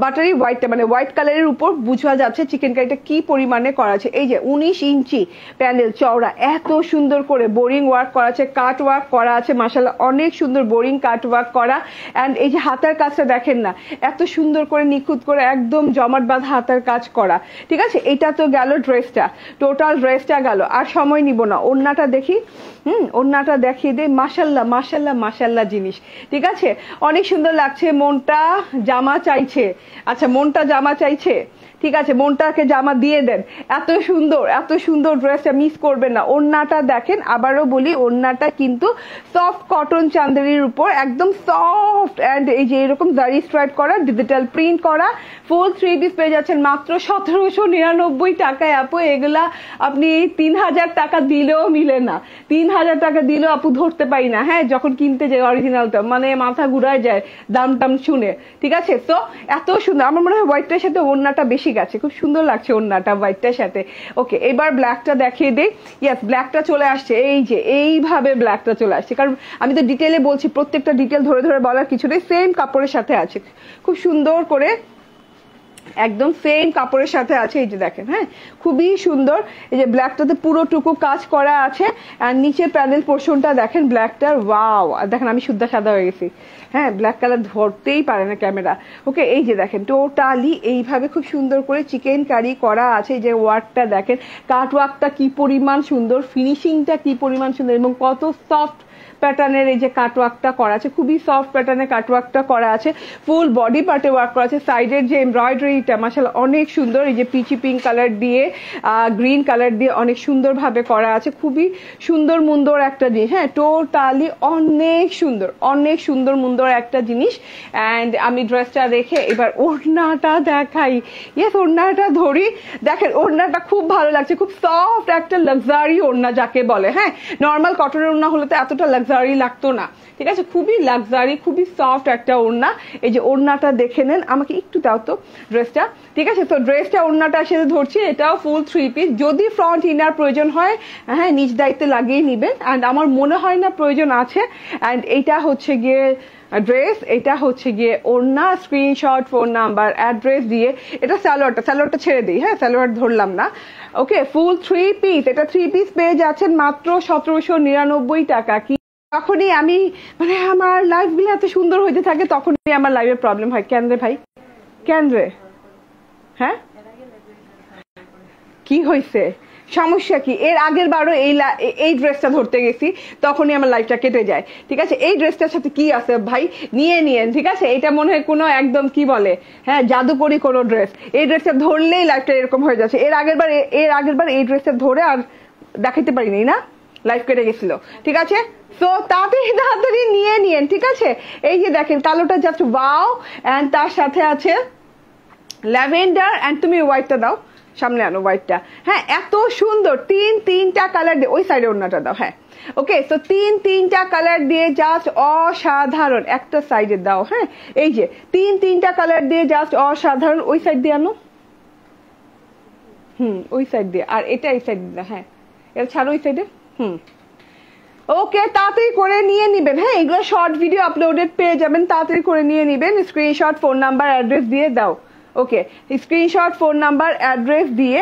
বাটারি হোয়াইটটা মানে হোয়াইট কালারের উপর বোঝা যাচ্ছে চিকেন কারিটা কি পরিমাণে করা আছে। এই যে 19 ইঞ্চি প্যানেল চওড়া, এত সুন্দর করে বোরিং ওয়ার্ক করা আছে, কাট ওয়ার্ক করা আছে, মাশাআল্লাহ অনেক সুন্দর বোরিং কাট ওয়ার্ক করা, অ্যান্ড এই যে হাতার কাজটা দেখেন না, এত সুন্দর করে নিখুঁত করে একদম জমাট বাঁধা হাতার কাজ করা, ঠিক আছে। এটা তো গেল ড্রেসটা, টোটাল ড্রেসটা গেল, আর সময় নিব না, ওড়নাটা দেখি, ওড়নাটা দেখিয়ে দে, মাশাআল্লাহ মাশাআল্লাহ মাশাআল্লাহ জিনিস, ঠিক আছে অনেক সুন্দর লাগছে, মনটা জামা চাইছে, আচ্ছা মনটা জামা চাইছে, ঠিক আছে মনটাকে জামা দিয়ে দেন, এত সুন্দর ড্রেসটা মিস করবেন না। ওড়নাটা দেখেন, আবারও বলি ওড়নাটা কিন্তু সফট কটন চান্দেরির উপর, একদম সফট, অ্যান্ড এই যে এরকম জারি স্ট্রাইপ করা, ডিজিটাল প্রিন্ট করা, ফুল 3 পিস পেয়ে যাচ্ছেন মাত্র 1799 টাকায়। আপু এগুলা আপনি 3000 টাকা দিলেও মিলে না, 3000 টাকা দিলেও আপু ধরতে পারি না, হ্যাঁ যখন কিনতে যাই অরিজিনালটা, মানে মাথা ঘুরায় যায় দাম টাম শুনে, ঠিক আছে। তো এত সুন্দর, আমার মনে হয় হোয়াইটটার সাথে ওড়নাটা বেশি গেছে, খুব সুন্দর লাগছে ওড়নাটা হোয়াইটটার সাথে। ওকে এবার ব্ল্যাকটা দেখিয়ে দিই, ইয়েস ব্ল্যাকটা চলে আসছে, এই যে এইভাবে ব্ল্যাকটা চলে আসছে, কারণ আমি তো ডিটেলে বলছি, প্রত্যেকটা ডিটেল ধরে ধরে বলার কিছু নেই, সেম কাপড়ের সাথে আছে, খুব সুন্দর করে একদম সেম কাপড়ের সাথে আছে, এই যে দেখেন, হ্যাঁ খুবই সুন্দর, এই যে ব্ল্যাকটাতে পুরোটুকু কাজ করা আছে, আর নিচে প্যানেল পোর্শনটা দেখেন ব্ল্যাকটার, ওয়াও দেখেন আমি শুদ্ধ সাদা হয়ে গেছি, হ্যাঁ ব্ল্যাক কালার ধরতেই পারে না ক্যামেরা। ওকে এই যে দেখেন টোটালি এইভাবে খুব সুন্দর করে চিকেন কারি করা আছে, এই যে ওয়ার্কটা দেখেন, কাট ওয়ার্কটা কি পরিমাণ সুন্দর, ফিনিশিংটা কি পরিমাণ সুন্দর, এবং কত সফট প্যাটার্নের এই যে কাটওয়ার্কটা করা আছে, খুবই সফট প্যাটার্নের কাটওয়ার্কটা করা আছে, ফুল বডি পার্টে ওয়ার্ক করা আছে, সাইডের যে এমব্রয়ডারিটা মাশাআল্লাহ অনেক সুন্দর, এই যে পিচি পিঙ্ক কালার দিয়ে গ্রিন কালার দিয়ে অনেক সুন্দরভাবে করা আছে, খুবই সুন্দর একটা জিনিস, হ্যাঁ টোটালি অনেক সুন্দর মুন্দর একটা জিনিস। অ্যান্ড আমি ড্রেসটা রেখে এবার ওড়নাটা দেখাই, ইয়েস ওড়নাটা ধরি, দেখেন ওড়নাটা খুব ভালো লাগছে, খুব সফট একটা লাক্সারি ওড়না যাকে বলে, হ্যাঁ নর্মাল কটনের ওড়না হলে তো এতটা লাক্সারি লাগতো না, ঠিক আছে খুবই লাক্সারি খুবই সফট একটা ওড়না। এই যে ওড়নাটা দেখে নেন, আমাকে একটু দাও তো ড্রেসটা, ঠিক আছে। তো ড্রেসটা ওড়নাটা সাথে ধরছি, এটাও ফুল 3 পিস, যদি ফ্রন্ট ইনার প্রয়োজন হয় হ্যাঁ নিজ দায়িত্বে লাগিয়ে নিবেন, অ্যান্ড আমার মনে হয় না প্রয়োজন আছে। অ্যান্ড এইটা হচ্ছে গিয়ে ড্রেস, এটা হচ্ছে গিয়ে ওড়না, স্ক্রিনশট, ফোন নাম্বার, অ্যাড্রেস দিয়ে, এটা স্যালোয়ারটা ছেড়ে দিই, হ্যাঁ স্যালোয়ার ধরলাম না। ওকে, ফুল 3 পিস, এটা 3 পিস পেয়ে যাচ্ছেন মাত্র 1799 টাকা। কি তখনই আমি মানে আমার লাইফ গুলো এত সুন্দর হইতে থাকে, তখনই আমার লাইফের প্রবলেম হয়। কেন রে ভাই, কেন রে? হ্যাঁ কি হয়েছে, সমস্যা কি? এর আগের বারও এই ড্রেসটা ধরতে গেছি, তখনই আমার লাইফটা কেটে যায়। ঠিক আছে, এই ড্রেসটার সাথে কি আছে ভাই, নিয়েন। ঠিক আছে, এটা মনে হয় কোনো একদম কি বলে, হ্যাঁ জাদুকরি কোনো ড্রেস। এই ড্রেসটা ধরলেই লাইফটা এরকম হয়ে যাচ্ছে। এর আগের বার এই ড্রেসটা ধরে আর দেখাইতে পারিনি না, লাইফ কেটে গেছিল। ঠিক আছে, তো তাড়াতাড়ি নিয়েন। ঠিক আছে, এই যে দেখেন কালোটা জাস্ট ওয়াও, এন্ড তার সাথে আছে ল্যাভেন্ডার, এন্ড তুমি হোয়াইটটা দাও, সামনে আনো হোয়াইটটা। হ্যাঁ এত সুন্দর, তিনটা কালার দিয়ে, ওই সাইডে ওড়নাটা দাও। হ্যাঁ ওকে, তো তিনটা কালার দিয়ে জাস্ট অসাধারণ। একটা সাইডে দাও, হ্যাঁ এই যে তিনটা কালার দিয়ে জাস্ট অসাধারণ। ওই সাইড দিয়ে আনো, ওই সাইড দিয়ে, আর এটা এই সাইড দিয়ে। হ্যাঁ এটা ছাড়ো ওই সাইডে। ওকে, তাড়াতাড়ি করে নিয়ে নিবেন। হ্যাঁ এগুলো শর্ট ভিডিও আপলোডেড পেয়ে যাবেন, তাড়াতাড়ি করে নিয়ে নিবেন। স্ক্রিনশট, ফোন নাম্বার, অ্যাড্রেস দিয়ে দাও। ওকে, স্ক্রিনশট, ফোন নাম্বার, অ্যাড্রেস দিয়ে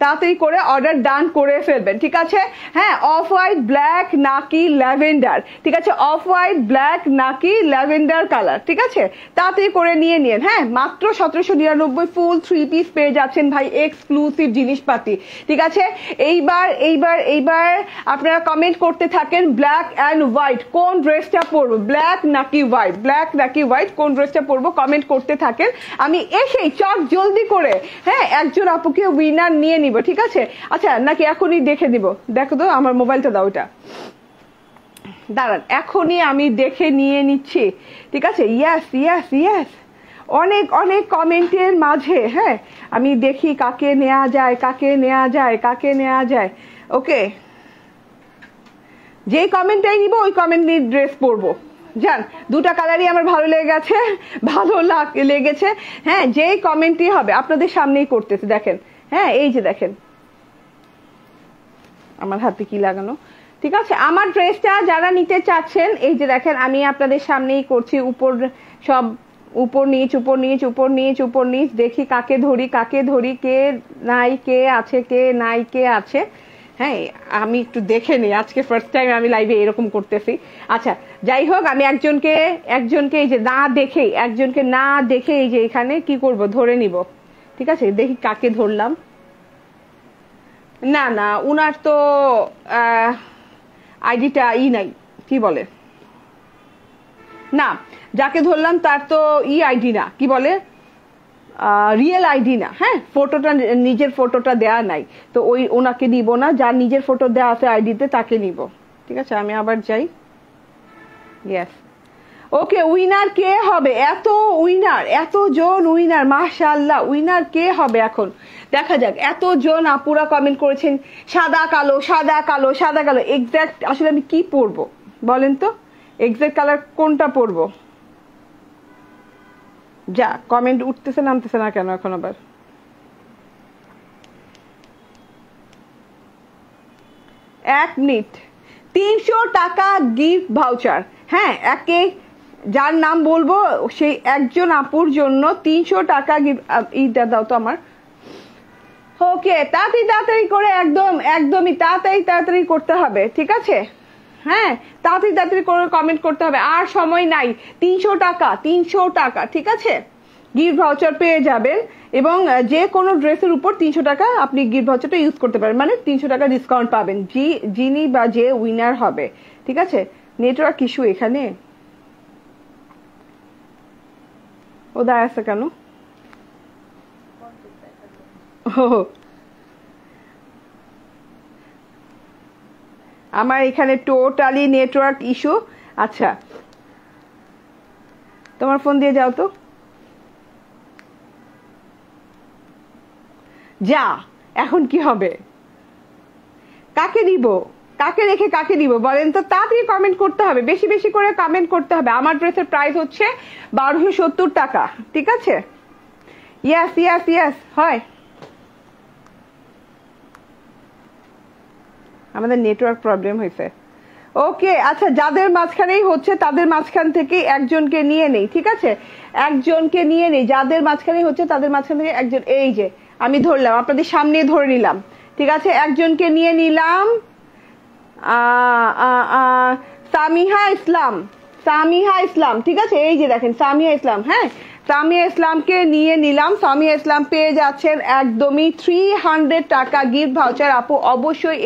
তাড়াতাড়ি করে অর্ডার ডান করে ফেলবেন। ঠিক আছে, হ্যাঁ অফ হোয়াইট ব্ল্যাক নাকি ল্যাভেন্ডার। ঠিক আছে, অফ হোয়াইট ব্ল্যাক নাকি ল্যাভেন্ডার কালার। ঠিক আছে, তাড়াতাড়ি করে নিয়ে নিন। হ্যাঁ মাত্র 1799 ফুল 3 পিস পেয়ে যাচ্ছেন ভাই, এক্সক্লুসিভ জিনিসপাতি। ঠিক আছে, এইবার আপনারা কমেন্ট করতে থাকেন ব্ল্যাক অ্যান্ড হোয়াইট কোন ড্রেসটা পরবো, ব্ল্যাক নাকি হোয়াইট কোন ড্রেসটা পরবো, কমেন্ট করতে থাকেন। আমি এসেই চট জলদি করে হ্যাঁ একজন আপুকে উইনার নিয়ে নিব। ঠিক আছে, আচ্ছা নাকি এখনই দেখে দিব? দেখো তো, আমার মোবাইলটা দাও, ওটা দাঁড়ান, এখনই আমি দেখে নিয়ে নিচ্ছি। ঠিক আছে, ইয়েস, অনেক কমেন্টের মাঝে হ্যাঁ আমি দেখি কাকে নেওয়া যায়। ওকে, যে কমেন্টটাই নিব ওই কমেন্ট নিয়ে ড্রেস পরবো। জান, দুটা কালারই আমার ভালো লেগেছে। হ্যাঁ যেই কমেন্টই হবে আপনাদের সামনেই করতেছে, দেখেন। হ্যাঁ এই যে দেখেন আমার হাতে কি লাগানো। ঠিক আছে, আমার ড্রেসটা যারা নিতে চাচ্ছেন, এই যে দেখেন আমি আপনাদের সামনেই করছি। সব উপর নিচ, দেখি কাকে ধরি, কে নাই, কে আছে। হ্যাঁ আমি একটু দেখে নিই, আজকে ফার্স্ট টাইম আমি লাইভে এরকম করতেছি। আচ্ছা যাই হোক, আমি একজনকে এই যে একজনকে না দেখে এই যে এখানে কি করব, ধরে নিব। ঠিক আছে, দেখি কাকে ধরলাম। না উনার তো আইডিটা নাই, কি বলে না, যাকে ধরলাম তার তো আইডি না, কি বলে রিয়েল আইডি না। হ্যাঁ নিজের ফটোটা দেয়া নাই, তো ওনাকে নিব না। যার নিজের ফটো দেয়া আছে আইডিতে তাকে নিব। ঠিক আছে, আমি আবার যাই। ইয়েস, ওকে, উইনার কে হবে? এতজন উইনার, মাশাআল্লাহ। উইনার কে হবে এখন দেখা যাক। এতজন আপুরা কমেন্ট করেছেন সাদা কালো। এক্সাক্ট আসলে আমি কি পরবো বলেন তো, এক্সাক্ট কালার কোনটা পরবো? যা কমেন্ট উঠতেছে নামতেছে না কেন এখন আবার? এক মিনিট, 300 টাকা গিফট ভাউচার। হ্যাঁ যার নাম বলবো সেই একজন আপুর জন্য 300 টাকা গিফট দাও তো আমার। ওকে, তাড়াতাড়ি করে একদমই তাড়াতাড়ি করতে হবে। ঠিক আছে, হ্যাঁ তাড়াতাড়ি করে কমেন্ট করতে হবে, আর সময় নাই। 300 টাকা। ঠিক আছে, গিফট ভাউচার পেয়ে যাবেন, এবং যে কোনো ড্রেসের উপর 300 টাকা আপনি গিফট ভাউচারটা ইউজ করতে পারেন, মানে 300 টাকা ডিসকাউন্ট পাবেন যিনি বা যে উইনার হবে। ঠিক আছে, নেটওয়ার্ক ইস্যু এখানে ও দাঁড়াচ্ছে কেন? আমার এখানে টোটালি নেটওয়ার্ক ইস্যু। আচ্ছা তোমার ফোন দিয়ে যাও তো। যা, এখন কি হবে? কাকে দিব, কাকে রেখে কাকে দিব বলেন তো? তাড়াতাড়ি কমেন্ট করতে হবে, বেশি করে কমেন্ট করতে হবে। আমার ড্রেসের প্রাইস হচ্ছে 1270 টাকা। ঠিক আছে, ইয়েস হয়। আমাদের নেটওয়ার্ক প্রবলেম হয়েছে। ওকে, আচ্ছা যাদের মাঝখানেই হচ্ছে তাদের মাঝখান থেকে একজনকে নিয়ে নেই, ঠিক আছে? একজনকে নিয়ে নেই, যাদের মাঝখানেই হচ্ছে তাদের মাঝখান থেকে একজন, এই যে আমি ধরলাম, আপনাদের সামনে ধরে নিলাম, ঠিক আছে? একজনকে নিয়ে নিলাম, সামিহা ইসলাম, সামিহা ইসলাম, ঠিক আছে? এই যে দেখেন সামিহা ইসলাম, হ্যাঁ সামিয়া ইসলামকে নিয়ে নিলাম। সামিয়া ইসলাম পেয়ে যাচ্ছেন একদমই 300 টাকা গিফট ভাউচার। আপু অবশ্যই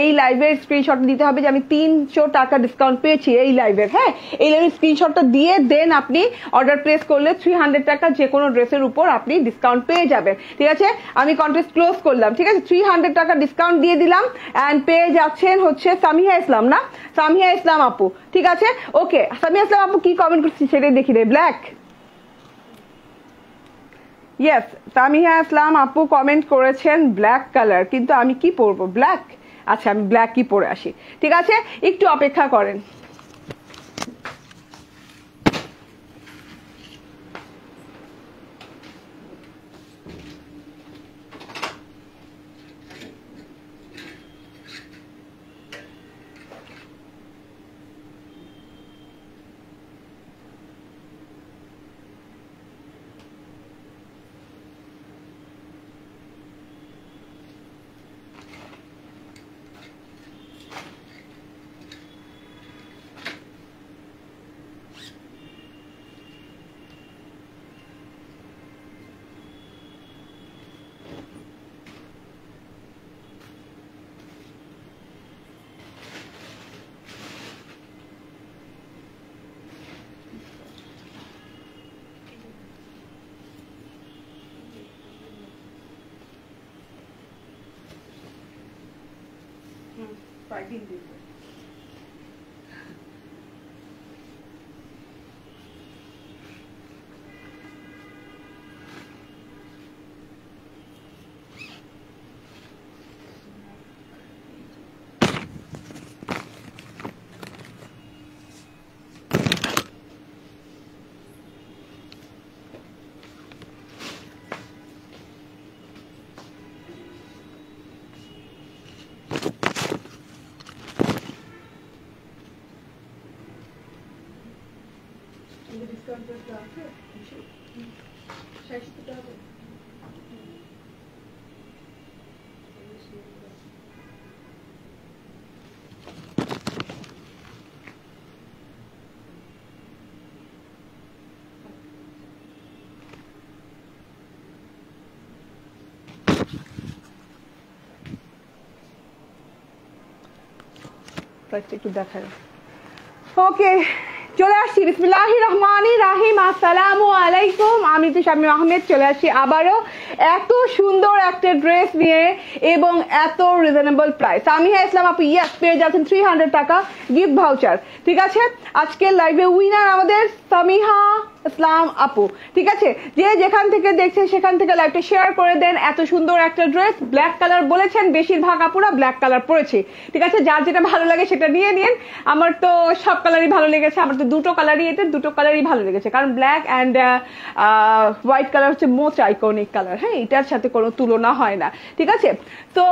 এই লাইভের স্ক্রিনশট দিতে হবে যে আমি 300 টাকা ডিসকাউন্ট পেয়েছি এই লাইভের, হ্যাঁ এই লাইভের স্ক্রিনশটটা দিয়ে দেন আপনি অর্ডার প্লেস করলে 300 টাকা যে কোনো ড্রেসের উপর আপনি ডিসকাউন্ট পেয়ে যাবেন, ঠিক আছে? আমি কন্টেস্ট ক্লোজ করলাম, ঠিক আছে? 300 টাকা ডিসকাউন্ট দিয়ে দিলাম অ্যান্ড পেয়ে যাচ্ছেন হচ্ছে সামিহা ইসলাম, না সামিহা ইসলাম আপু, ঠিক আছে? ওকে, সামিহা ইসলাম আপু কি কমেন্ট করছি সেটাই দেখি রে। ব্ল্যাক, ইয়েস সামিহা ইসলাম আপু কমেন্ট করেছেন ব্ল্যাক কালার, কিন্তু আমি কি পরবো? ব্ল্যাক, আচ্ছা আমি ব্ল্যাক কি পরে আসি, ঠিক আছে? একটু অপেক্ষা করেন। একটু দেখায়, ওকে চলে আসছি। বিসমিল্লাহির রহমানির রহিম, আসসালামু আলাইকুম। আমি তো শামীম আহমেদ চলে আসছি আবারও এত সুন্দর একটা ড্রেস নিয়ে এবং এত রিজনেবল প্রাইস। সামিহা ইসলাম আপু ইয়েস পেয়ে যাচ্ছেন 300 টাকা গিফট ভাউচার, ঠিক আছে? আজকের লাইভে উইনার আমাদের সামিহা ইসলাম আপু, ঠিক আছে? যে যেখান থেকে দেখছেন সেখান থেকে লাইভটা শেয়ার করে দেন। এত সুন্দর একটা ড্রেস, ব্ল্যাক কালার বলেছেন, বেশিরভাগ আপুরা ব্ল্যাক কালার পরেছে, ঠিক আছে? যার যেটা ভালো লাগে সেটা নিয়ে নিন। আমার তো সব কালারই ভালো লেগেছে, আমার তো দুটো কালারই, এটা দুটো কালারই ভালো লেগেছে, কারণ ব্ল্যাক অ্যান্ড হোয়াইট কালার হচ্ছে মোস্ট আইকনিক কালার, হ্যাঁ এটার সাথে কোনো তুলনা হয় না, ঠিক আছে? তো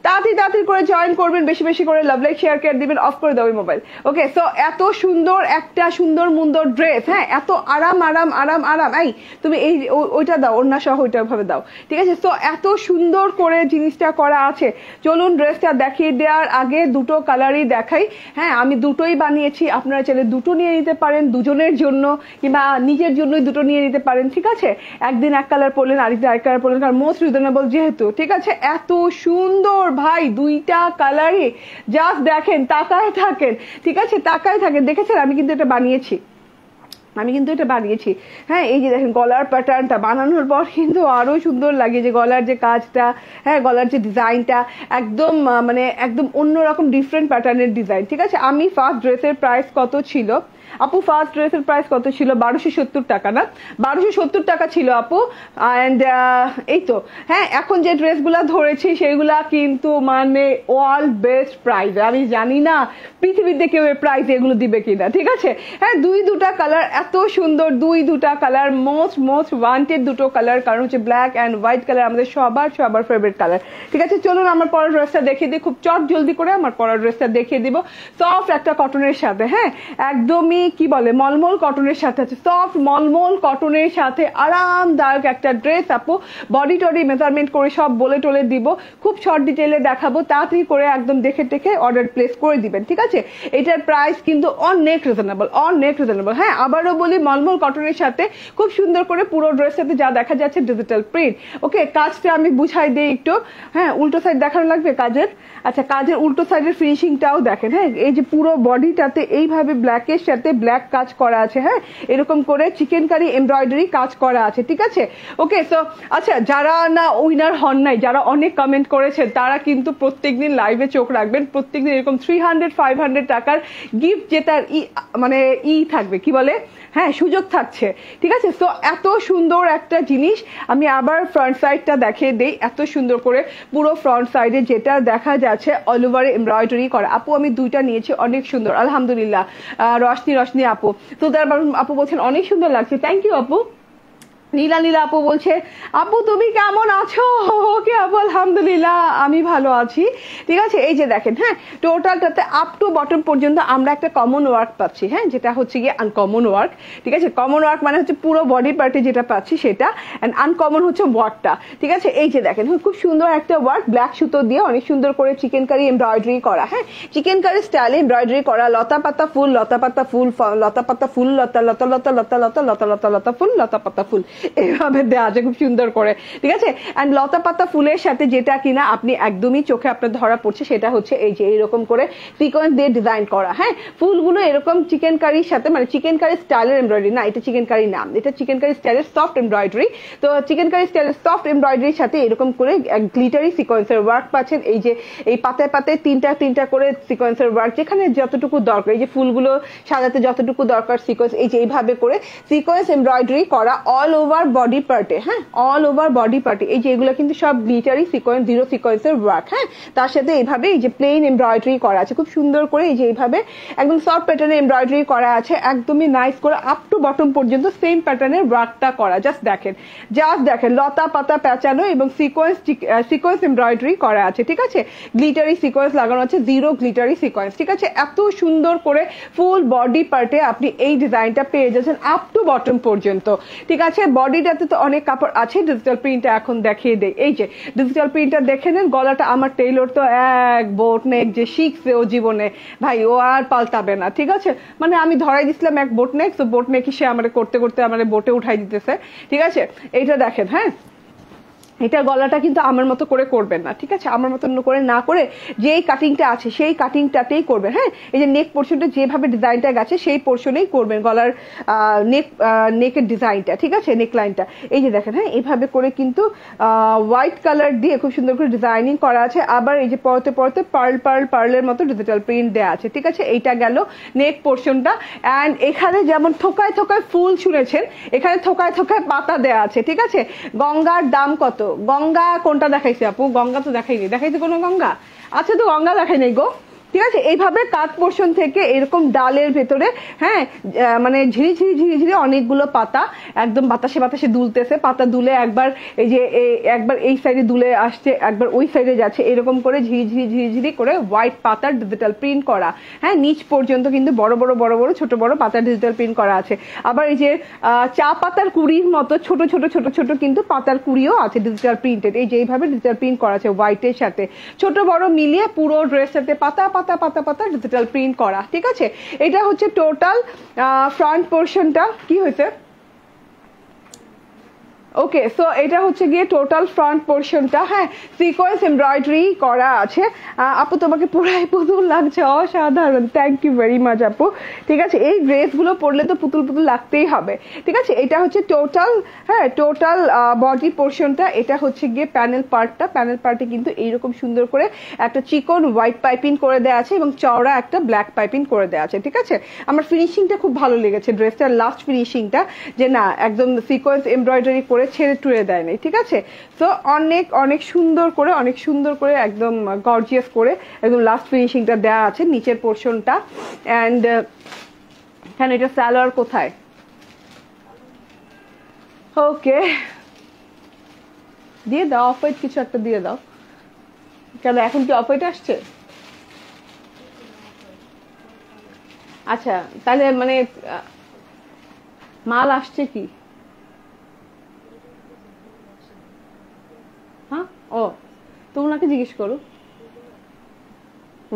তাড়াতাড়ি করে জয়েন করবেন, বেশি বেশি করে লাভ লাইক শেয়ার করে দিবেন, অফ করে দাও মোবাইল। ওকে, সো এত সুন্দর একটা সুন্দর মুন্দর ড্রেস, হ্যাঁ এত আরাম আরাম আরাম আরাম। এই তুমি এই ওইটা দাও, ওড়না সহ ওইটা ভাবে দাও, ঠিক আছে? সো এত সুন্দর করে জিনিসটা করা আছে। চলুন ড্রেসটা দেখিয়ে দেওয়ার আগে দুটো কালারই দেখাই। হ্যাঁ আমি দুটোই বানিয়েছি, আপনারা চাইলে দুটো নিয়ে নিতে পারেন, দুজনের জন্য কিংবা নিজের জন্যই দুটো নিয়ে নিতে পারেন, ঠিক আছে? একদিন এক কালার পরলেন, আরেকদিন আরেক কালার পরলেন, কারণ মোস্ট রিজনেবল যেহেতু, ঠিক আছে? এত সুন্দর ভাই, দুইটা কালারই জাস্ট দেখেন, তাকায় থাকেন, ঠিক আছে? তাকায় থাকেন। দেখেছেন আমি কিন্তু এটা বানিয়েছি, হ্যাঁ এই যে দেখেন গলার প্যাটার্নটা বানানোর পর কিন্তু আরো সুন্দর লাগে, যে গলার যে কাজটা, হ্যাঁ গলার যে ডিজাইনটা একদম মানে একদম অন্যরকম ডিফারেন্ট প্যাটার্নের ডিজাইন, ঠিক আছে? আমি ফার্স্ট ড্রেসের প্রাইস কত ছিল আপু ফার্স্ট ড্রেসের প্রাইস কত ছিল? 1270 টাকা না? 1270 টাকা ছিল আপু। অ্যান্ড এই তো হ্যাঁ, এখন যে ড্রেসগুলা ধরেছি সেগুলা কিন্তু মানে অল বেস্ট প্রাইস। আমি জানি না পৃথিবীতে কেউ প্রাইস এগুলো দিবে কিনা, ঠিক আছে? হ্যাঁ, দুটা কালার এত সুন্দর, দুটা কালার মোস্ট ওয়ান্টেড দুটো কালার, কারণ হচ্ছে ব্ল্যাক অ্যান্ড হোয়াইট কালার আমাদের সবার ফেভারিট কালার। ঠিক আছে, চলুন আমার পরা ড্রেসটা দেখিয়ে দিই, খুব চট জলদি করে আমার পরা ড্রেসটা দেখিয়ে দিব। সফট একটা কটনের সাথে, হ্যাঁ একদমই কি বলে মলমল কটনের সাথে আছে, সফট মলমল কটনের সাথে আরামদায়ক একটা ড্রেস আপু। বডি টডি মেজারমেন্ট করে সব বলে টলে দিব, খুব শর্ট ডিটেইলে দেখাবো, তাড়াতাড়ি করে একদম দেখে টেখে অর্ডার প্লেস করে দিবেন। ঠিক আছে, এটার প্রাইস কিন্তু অনেক রিজনেবল। হ্যাঁ, আবারও বলি মলমল কটনের সাথে খুব সুন্দর করে পুরো ড্রেসের সাথে যা দেখা যাচ্ছে ডিজিটাল প্রিন্ট। ওকে, কাজটা আমি বুঝাই দিই একটু। হ্যাঁ, উল্টো সাইড দেখানো লাগবে কাজের। আচ্ছা, কাজের উল্টো সাইডের ফিনিশিংটাও দেখেন। হ্যাঁ, এই যে পুরো বডিটাতে এইভাবে ব্ল্যাকের সাথে ব্ল্যাক কাজ করা আছে। হ্যাঁ, এরকম করে চিকেন কারি এমব্রয়ডারি কাজ করা আছে। ঠিক আছে, ওকে। সো আচ্ছা, যারা না উইনার হন নাই, যারা অনেক কমেন্ট করেছেন, তারা কিন্তু প্রত্যেকদিন লাইভে চোখ রাখবেন। প্রত্যেকদিন এরকম 300-500 টাকার গিফট জেতার মানে থাকবে, কি বলে, হ্যাঁ সুযোগ থাকছে। ঠিক আছে, সো এত সুন্দর একটা জিনিস আমি আবার ফ্রন্ট সাইডটা দেখিয়ে দেই। এত সুন্দর করে পুরো ফ্রন্ট সাইডে যেটা দেখা যাচ্ছে অল ওভার এমব্রয়ডারি করা। আপু আমি দুইটা নিয়েছি, অনেক সুন্দর আলহামদুলিল্লাহ। রশনি আপু, তো আপু বলছেন অনেক সুন্দর লাগছে, থ্যাংক ইউ আপু। নীলা আপু বলছে আপু তুমি কেমন আছো? ওকে আপু, আলহামদুলিল্লাহ আমি ভালো আছি। ঠিক আছে, এই যে দেখেন, হ্যাঁ টোটালটাতে আপ টু বটম পর্যন্ত আমরা একটা কমন ওয়ার্ক পাচ্ছি। হ্যাঁ, যেটা হচ্ছে গিয়ে আনকমন ওয়ার্ক। ঠিক আছে, কমন ওয়ার্ক মানে হচ্ছে পুরো বডি পার্টে যেটা পাচ্ছি সেটা, এন্ড আনকমন হচ্ছে ওয়ার্কটা। ঠিক আছে, এই যে দেখেন খুব সুন্দর একটা ওয়ার্ক, ব্ল্যাক সুতো দিয়ে অনেক সুন্দর করে চিকেন কারি এমব্রয়ডারি করা। হ্যাঁ, চিকেন কারি স্টাইলে এমব্রয়ডারি করা, লতা পাতা ফুল লতা পাতা ফুল লতা পাতা ফুল লতা লতা লতা লতা লতা লতা লতা লতা ফুল লতা পাতা ফুল এইভাবে দেওয়া আছে খুব সুন্দর করে। ঠিক আছে, এন্ড লতা পাতা ফুলের সাথে যেটা কিনা আপনি একদমই চোখে আপনার ধরা পড়ছে সেটা হচ্ছে এই যে এরকম করে সিকোয়েন্স দিয়ে ডিজাইন করা। হ্যাঁ, ফুলগুলো এরকম চিকেন কারির সাথে, মানে চিকেন কারি স্টাইলের এমব্রয়ডারি না, এটা চিকেন কারি নাম, এটা চিকেন কারি স্টাইলের সফট এমব্রয়ডারি। তো চিকেন কারি স্টাইলের সফট এমব্রয়ডারির সাথে এরকম করে গ্লিটারি সিকোয়েন্সের ওয়ার্ক পাচ্ছেন। এই যে এই পাতায় পাতায় তিনটা করে সিকোয়েন্সের ওয়ার্ক, যেখানে যতটুকু দরকার, এই যে ফুলগুলো সাজাতে যতটুকু দরকার সিকোয়েন্স, এই যে এইভাবে করে সিকোয়েন্স এমব্রয়ডারি করা অল ওভার বডি পার্টে। হ্যাঁ, অল ওভার বডি পার্টে এই যে এগুলো কিন্তু সব গ্লিটারি সিকোয়েন্স, জিরো সিকোয়েন্সের ওয়ার্ক। হ্যাঁ, তার সাথে এইভাবে এই যে প্লেন এমব্রয়ডারি করা আছে খুব সুন্দর করে, এই যে এইভাবে একদম সফট প্যাটার্নের এমব্রয়ডারি করা আছে, একদমই নাইস করে আপ টু বটম পর্যন্ত সেম প্যাটার্নের ওয়ার্কটা করা। জাস্ট দেখেন লতা পাতা প্যাঁচানো এবং সিকোয়েন্স এমব্রয়ডারি করা আছে। ঠিক আছে, গ্লিটারি সিকোয়েন্স লাগানো আছে, জিরো গ্লিটারি সিকোয়েন্স। ঠিক আছে, এত সুন্দর করে ফুল বডি পার্টে আপনি এই ডিজাইনটা পেয়ে যাচ্ছেন আপ টু বটম পর্যন্ত। ঠিক আছে, বডিটাতে তো অনেক কাপড় আছে, ডিজিটাল প্রিন্টটা এখন দেখিয়ে দেয়। এই যে ডিজিটাল প্রিন্টটা দেখে নেন, গলাটা আমার টেইলর তো এক বোট নেক যে শিখছে ও জীবনে, ভাই ও আর পাল্টাবে না। ঠিক আছে, মানে আমি ধরাই দিছিলাম এক বোট নেক, তো বোট নেক সে আমার করতে করতে আমার বোটে উঠাই দিতেছে। ঠিক আছে, এইটা দেখেন। হ্যাঁ, এটা গলাটা কিন্তু আমার মতো করে করবেন না। ঠিক আছে, আমার মতো করে না করে যেই কাটিংটা আছে সেই কাটিংটাতেই করবেন। হ্যাঁ, এই যে নেক পোর্শনটা যেভাবে ডিজাইনটা গেছে সেই পোর্শনেই করবেন, গলার নেকের ডিজাইনটা। ঠিক আছে, নেক লাইনটা এই যে দেখেন। হ্যাঁ, এইভাবে করে কিন্তু হোয়াইট কালার দিয়ে খুব সুন্দর করে ডিজাইনিং করা আছে। আবার এই যে পরতে পরতে পার্লের মতো ডিজিটাল প্রিন্ট দেওয়া আছে। ঠিক আছে, এইটা গেল নেক পোর্শনটা। অ্যান্ড এখানে যেমন থোকায় থোকায় ফুল শুনেছেন, এখানে থোকায় থোকায় পাতা দেওয়া আছে। ঠিক আছে, গঙ্গার দাম কত? গঙ্গা কোনটা দেখাইছে আপু? গঙ্গা তো দেখাইনি, দেখাইছে কোনো গঙ্গা? আচ্ছা, তো গঙ্গা দেখাই নাই গো। ঠিক আছে, এইভাবে কাট পোর্শন থেকে এরকম ডালের ভেতরে, হ্যাঁ মানে ঝিরি অনেকগুলো পাতা একদম বাতাসে দুলতেছে। পাতা দুলে একবার এই যে একবার এই সাইডে দুলে আসছে, একবার ওই সাইডে যাচ্ছে, এরকম করে ঝিরি করে হোয়াইট পাতার ডিজিটাল প্রিন্ট করা। হ্যাঁ, নিচ পর্যন্ত কিন্তু বড় বড় ছোট বড় পাতার ডিজিটাল প্রিন্ট করা আছে। আবার এই যে চা পাতার কুড়ির মতো ছোট ছোট কিন্তু পাতার কুড়িও আছে ডিজিটাল প্রিন্টেড। এই যে এইভাবে ডিজিটাল প্রিন্ট করা আছে হোয়াইটের সাথে, ছোট বড় মিলিয়ে পুরো ড্রেসটাতে পাতা পাতা ডিজিটাল প্রিন্ট করা। ঠিক আছে, এটা হচ্ছে টোটাল ফ্রন্ট পোর্শনটা। কি হয়েছে? ওকে, সো এটা হচ্ছে গিয়ে টোটাল ফ্রন্ট পোর্শনটা। হ্যাঁ, সিকোয়েন্স এমব্রয়ডারি করা আছে। আপু তোমাকে পুরাই পুতুল লাগছে, অসাধারণ, থ্যাংক ইউ ভেরি মাচ আপু। ঠিক আছে, এই ড্রেসগুলো পরলে তো পুতুল পুতুল লাগতেই হবে। ঠিক আছে, এটা হচ্ছে টোটাল, হ্যাঁ টোটাল বডি পোর্শনটা। এটা হচ্ছে গিয়ে প্যানেল পার্টটা। প্যানেল পার্টে কিন্তু এইরকম সুন্দর করে একটা চিকন হোয়াইট পাইপিং করে দেওয়া আছে এবং চওড়া একটা ব্ল্যাক পাইপিং করে দেওয়া আছে। ঠিক আছে, আমার ফিনিশিংটা খুব ভালো লেগেছে ড্রেসটার, লাস্ট ফিনিশিংটা, যে না একদম সিকোয়েন্স এমব্রয়ডারি করে ছেড়ে টুড়ে দেয় নাই। ঠিক আছে, তো অনেক অনেক সুন্দর করে, অনেক সুন্দর করে একদম গর্জিয়াস করে একদম লাস্ট ফিনিশিংটা দেওয়া আছে নিচের পোর্শনটা। অ্যান্ড হ্যাঁ, এটা সালোয়ার কোথায়? ওকে, দিয়ে দাও অফ হোয়াইট কিছু একটা দিয়ে দাও। কেন এখন কি অফ হোয়াইট আসছে? আচ্ছা, তাহলে মানে মাল আসছে কি? হ্যাঁ, ও তো ওনাকে জিজ্ঞেস করো।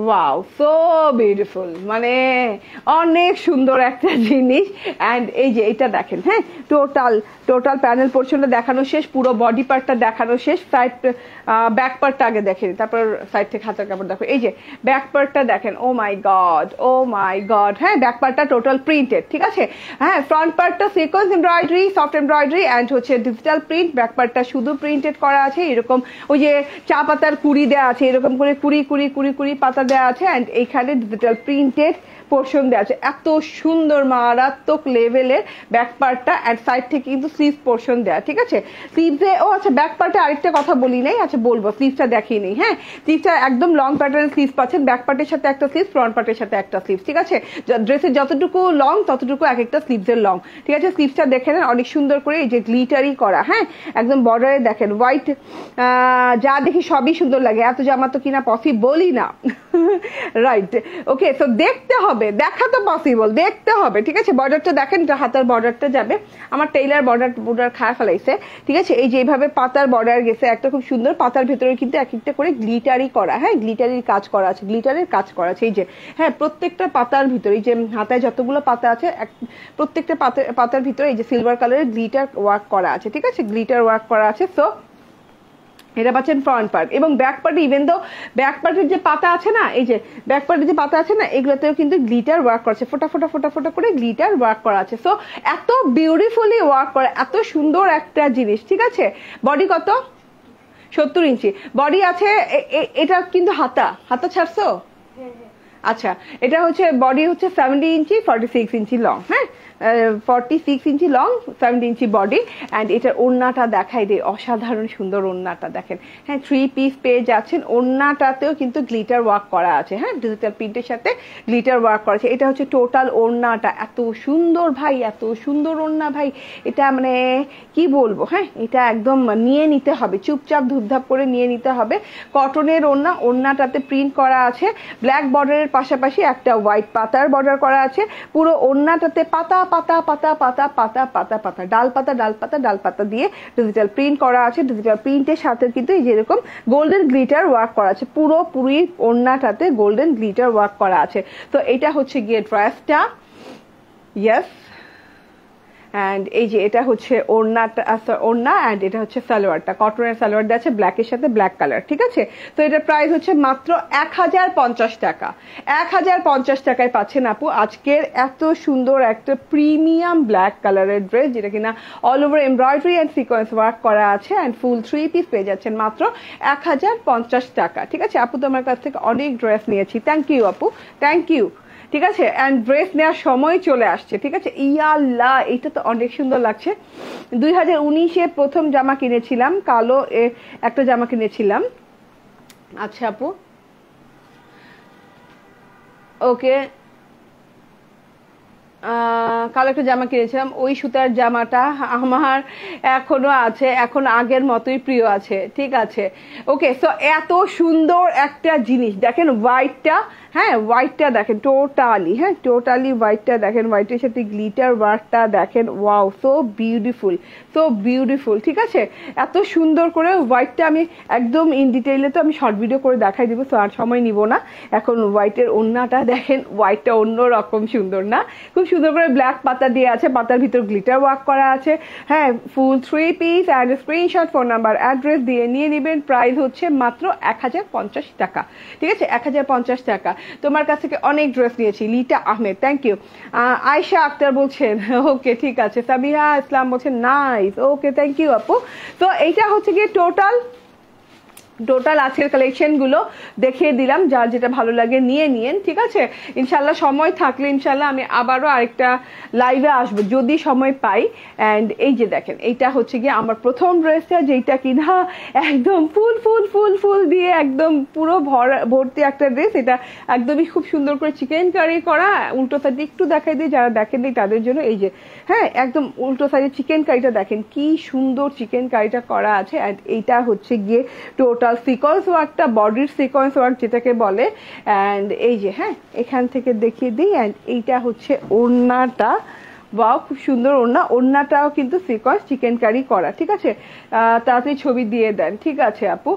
ওয়াও, সো বিউটিফুল, মানে অনেক সুন্দর একটা জিনিস। অ্যান্ড এই যে এটা দেখেন, হ্যাঁ টোটাল টোটাল প্যানেল পোর্শনটা দেখানো শেষ, পুরো বডি পার্টটা দেখানো শেষ। সাইড ব্যাক পার্টটা আগে দেখেন, তারপর সাইড থেকে হাতের কাপড় দেখো। এই যে ব্যাক পার্টটা দেখেন, ও মাই গড, ও মাই গড। হ্যাঁ, ব্যাক পার্টটা টোটাল প্রিন্টেড। ঠিক আছে, হ্যাঁ ফ্রন্ট পার্টটা sequence embroidery, soft embroidery and হচ্ছে ডিজিটাল প্রিন্ট। ব্যাক পার্টটা শুধু প্রিন্টেড করা আছে, এরকম ওই যে চা পাতার কুড়ি দেওয়া আছে, এরকম করে কুড়ি কুড়ি কুড়ি কুড়ি পাতা দেওয়া আছে। অ্যান্ড এইখানে ডিজিটাল প্রিন্টেড পোর্শন দেওয়া আছে, এত সুন্দর মারাত্মক লেভেলের ব্যাক পার্টটা। অ্যান্ড সাইড থেকে কিন্তু স্লিভ পোর্শন দেওয়া। ঠিক আছে, স্লিভে ও আচ্ছা ব্যাক পার্টে আরেকটা কথা বলি নাই, আচ্ছা বলবো, স্লিভটা দেখিয়ে নেই। হ্যাঁ, স্লিভটা একদম লং প্যাটার্নের স্লিভ পাচ্ছেন, ব্যাক পার্টের সাথে একটা স্লিভ, ফ্রন্ট পার্টের সাথে একটা স্লিভ। ঠিক আছে, ড্রেসের যতটুকু লং ততটুকু এক একটা স্লিভসের লং। ঠিক আছে, স্লিভসটা দেখে নেন অনেক সুন্দর করে, এই যে গ্লিটারি করা। হ্যাঁ, একদম বর্ডারে দেখেন হোয়াইট, যা দেখি সবই সুন্দর লাগে, এত জামা তো কিনা পসিবলই না। রাইট, ওকে, তো দেখতে হবে, দেখা তো পসিবল, দেখতে হবে। ঠিক আছে, বর্ডারটা দেখেন, হাতার বর্ডারটা যাবে, আমার টেইলার বর্ডার খায় ফেলাইছে। ঠিক আছে, এই যে এইভাবে পাতার বর্ডার গেছে একটা খুব সুন্দর, পাতার ভেতরে কিন্তু এক একটা করে গ্লিটারি করা। হ্যাঁ, গ্লিটারির কাজ করা আছে, গ্লিটারের কাজ করা আছে। এই যে হ্যাঁ, প্রত্যেকটা পাতার ভিতরে, এই যে হাতায় যতগুলো পাতা আছে প্রত্যেকটা পাতার ভিতরে এই যে সিলভার কালারের গ্লিটার ওয়ার্ক করা আছে। ঠিক আছে, গ্লিটার ওয়ার্ক করা আছে। সো এটা পাচ্ছেন ফ্রন্ট পার্ট। এবং ব্যাক পার্টে ইভেন তো ব্যাক পার্টের যে পাতা আছে না, এই যে ব্যাক পার্টের যে পাতা আছে না, এগুলোতেও কিন্তু গ্লিটার ওয়ার্ক করছে, ফোটা ফোটা ফোটা ফোটা করে গ্লিটার ওয়ার্ক করা আছে। সো এত বিউটিফুলি ওয়ার্ক করে, এত সুন্দর একটা জিনিস। ঠিক আছে, বডি কত? 70 ইঞ্চি বডি আছে। এটা কিন্তু হাতা ছাড়ছো? আচ্ছা, এটা হচ্ছে বডি হচ্ছে 70 ইঞ্চি, 46 ইঞ্চি লং। হ্যাঁ, 46 ইঞ্চি লং, 70 ইঞ্চি বডি। অ্যান্ড এটার ওড়নাটা দেখাই দেয়, অসাধারণ সুন্দর ওড়নাটা দেখেন। হ্যাঁ, 3 পিস পেয়ে যাচ্ছেন। ওড়নাটাতেও কিন্তু গ্লিটার ওয়ার্ক করা আছে। হ্যাঁ, ডিজিটাল প্রিন্টের সাথে গ্লিটার ওয়ার্ক করা আছে। এটা হচ্ছে টোটাল ওড়নাটা, এত সুন্দর ভাই, এত সুন্দর ওড়না ভাই, এটা মানে কি বলবো। হ্যাঁ, এটা একদম নিয়ে নিতে হবে, চুপচাপ ধুপধাপ করে নিয়ে নিতে হবে। কটনের ওড়না, ওড়নাটাতে প্রিন্ট করা আছে, ব্ল্যাক বর্ডারের পাশাপাশি একটা হোয়াইট পাতার বর্ডার করা আছে। পুরো ওড়নাটাতে পাতা পাতা পাতা পাতা পাতা পাতা পাতা, ডাল পাতা ডাল পাতা ডাল পাতা দিয়ে ডিজিটাল প্রিন্ট করা আছে। ডিজিটাল প্রিন্টের সাথে কিন্তু এই যেরকম গোল্ডেন গ্লিটার ওয়ার্ক করা আছে, পুরোপুরি ওড়নাটাতে গোল্ডেন গ্লিটার ওয়ার্ক করা আছে। তো এটা হচ্ছে গিয়ে ড্রেসটা, ইয়েস। অ্যান্ড এই যে এটা হচ্ছে ওড়নাটা, ওড়না। অ্যান্ড এটা হচ্ছে সালোয়ারটা, কটনের সালোয়ার দেওয়া আছে ব্ল্যাকের সাথে ব্ল্যাক কালার। ঠিক আছে, তো এটার প্রাইস হচ্ছে মাত্র 1050 টাকা। 1050 টাকায় পাচ্ছেন আপু আজকের এত সুন্দর একটা প্রিমিয়াম ব্ল্যাক কালারের ড্রেস, যেটা কিনা all over embroidery and sequence work করা আছে। অ্যান্ড ফুল 3 পিস পেয়ে যাচ্ছেন মাত্র 1050 টাকা। ঠিক আছে আপু, তো আমার কাছ থেকে অনেক ড্রেস নিয়েছি, থ্যাংক ইউ আপু, থ্যাংক ইউ। ঠিক আছে, অ্যান্ড ড্রেস নেওয়ার সময় চলে আসছে। ঠিক আছে, ইয়াল্লাহ, এটা তো অনেক সুন্দর লাগছে। 2019-এ প্রথম জামা কিনেছিলাম, কালো একটা জামা কিনেছিলাম। আচ্ছা আপু, ওকে, কালো একটা জামা কিনেছিলাম, ওই সুতার জামাটা আমার এখনো আছে, এখন আগের মতোই প্রিয় আছে। ঠিক আছে, ওকে, সো এত সুন্দর একটা জিনিস দেখেন, হোয়াইটটা, হ্যাঁ হোয়াইটটা দেখেন টোটালি, হ্যাঁ টোটালি হোয়াইটটা দেখেন, হোয়াইটের সাথে গ্লিটার ওয়ার্কটা দেখেন, wow so beautiful. So beautiful, ঠিক আছে? এত সুন্দর করে হোয়াইটটা আমি একদম ইন ডিটেইলে তো আমি শর্ট ভিডিও করে দেখাই দিব, তো আর সময় নিব না। এখন হোয়াইটের ওড়নাটা দেখেন, হোয়াইটটা অন্য রকম সুন্দর না? খুব সুন্দর করে ব্ল্যাক পাতা দিয়ে আছে, পাতার ভিতর গ্লিটার ওয়ার্ক করা আছে। হ্যাঁ, ফুল 3 piece and screenshot, phone number, address দিয়ে নিয়ে নেবেন। প্রাইস হচ্ছে মাত্র 1050 টাকা, ঠিক আছে? 1050 টাকা। তোমার কাছ থেকে অনেক ড্রেস নিয়েছি। লিটা আহমেদ, থ্যাংক ইউ। আয়শা আক্তার বলছেন ওকে, ঠিক আছে। সাবিহা ইসলাম বলছেন নাইস, ওকে, থ্যাংক ইউ আপু। তো এইটা হচ্ছে গিয়ে টোটাল আজকের কালেকশনগুলো দেখিয়ে দিলাম, যার যেটা ভালো লাগে নিয়ে নিয়েন, ঠিক আছে? ইনশাল্লাহ সময় থাকলে ইনশাল্লাহ আমি আবারও আরেকটা লাইভে আসবো যদি সময় পাই। অ্যান্ড এই যে দেখেন, এইটা হচ্ছে গিয়ে আমার প্রথম ড্রেসটা, যেটা কিনা একদম ফুল ফুল ফুল ফুল দিয়ে একদম পুরো ভর্তি একটা ড্রেস। এটা একদমই খুব সুন্দর করে চিকেন কারি করা। উল্টো সাইডে একটু দেখাই দিই, যারা দেখেন দিই তাদের জন্য। এই যে হ্যাঁ, একদম উল্টো সাইডে চিকেন কারিটা দেখেন, কি সুন্দর চিকেন কারিটা করা আছে। অ্যান্ড এইটা হচ্ছে গিয়ে টোটাল সিকোয়েন্স ওয়ার্কটা, বডির সিকোয়েন্স ওয়ার্ক যেটাকে বলে। অ্যান্ড এই যে হ্যাঁ, এখান থেকে দেখিয়ে দিই। অ্যান্ড এইটা হচ্ছে ওড়নাটা, বাও খুব সুন্দর ওড়না। ওড়নাটাও কিন্তু সিকোয়েন্স চিকেন কারি করা, ঠিক আছে? তাড়াতাড়ি ছবি দিয়ে দেন, ঠিক আছে আপু?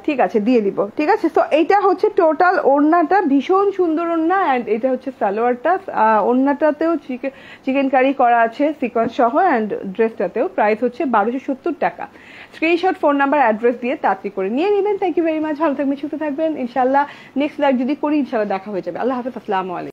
ঠিক আছে, দিয়ে দিব, ঠিক আছে। তো এইটা হচ্ছে টোটাল ওড়নাটা, ভীষণ সুন্দর ওড়না। অ্যান্ড এটা হচ্ছে সালোয়ারটা। ওড়নাটাতেও চিকেন কারি করা আছে সিকোয়েন্স সহ। অ্যান্ড ড্রেসটাতেও প্রাইস হচ্ছে 1270 টাকা। স্ক্রিনশট, ফোন নাম্বার, অ্যাড্রেস দিয়ে তাড়াতাড়ি করে নিয়ে নেবেন। Thank you very much. ভালো থাকবেন, সুস্থ থাকবেন। ইনশাল্লাহ নেক্সট লাইভ যদি করি, ইনশাল্লাহ দেখা হয়ে যাবে। আল্লাহ হাফেজ, আসসালামু আলাইকুম।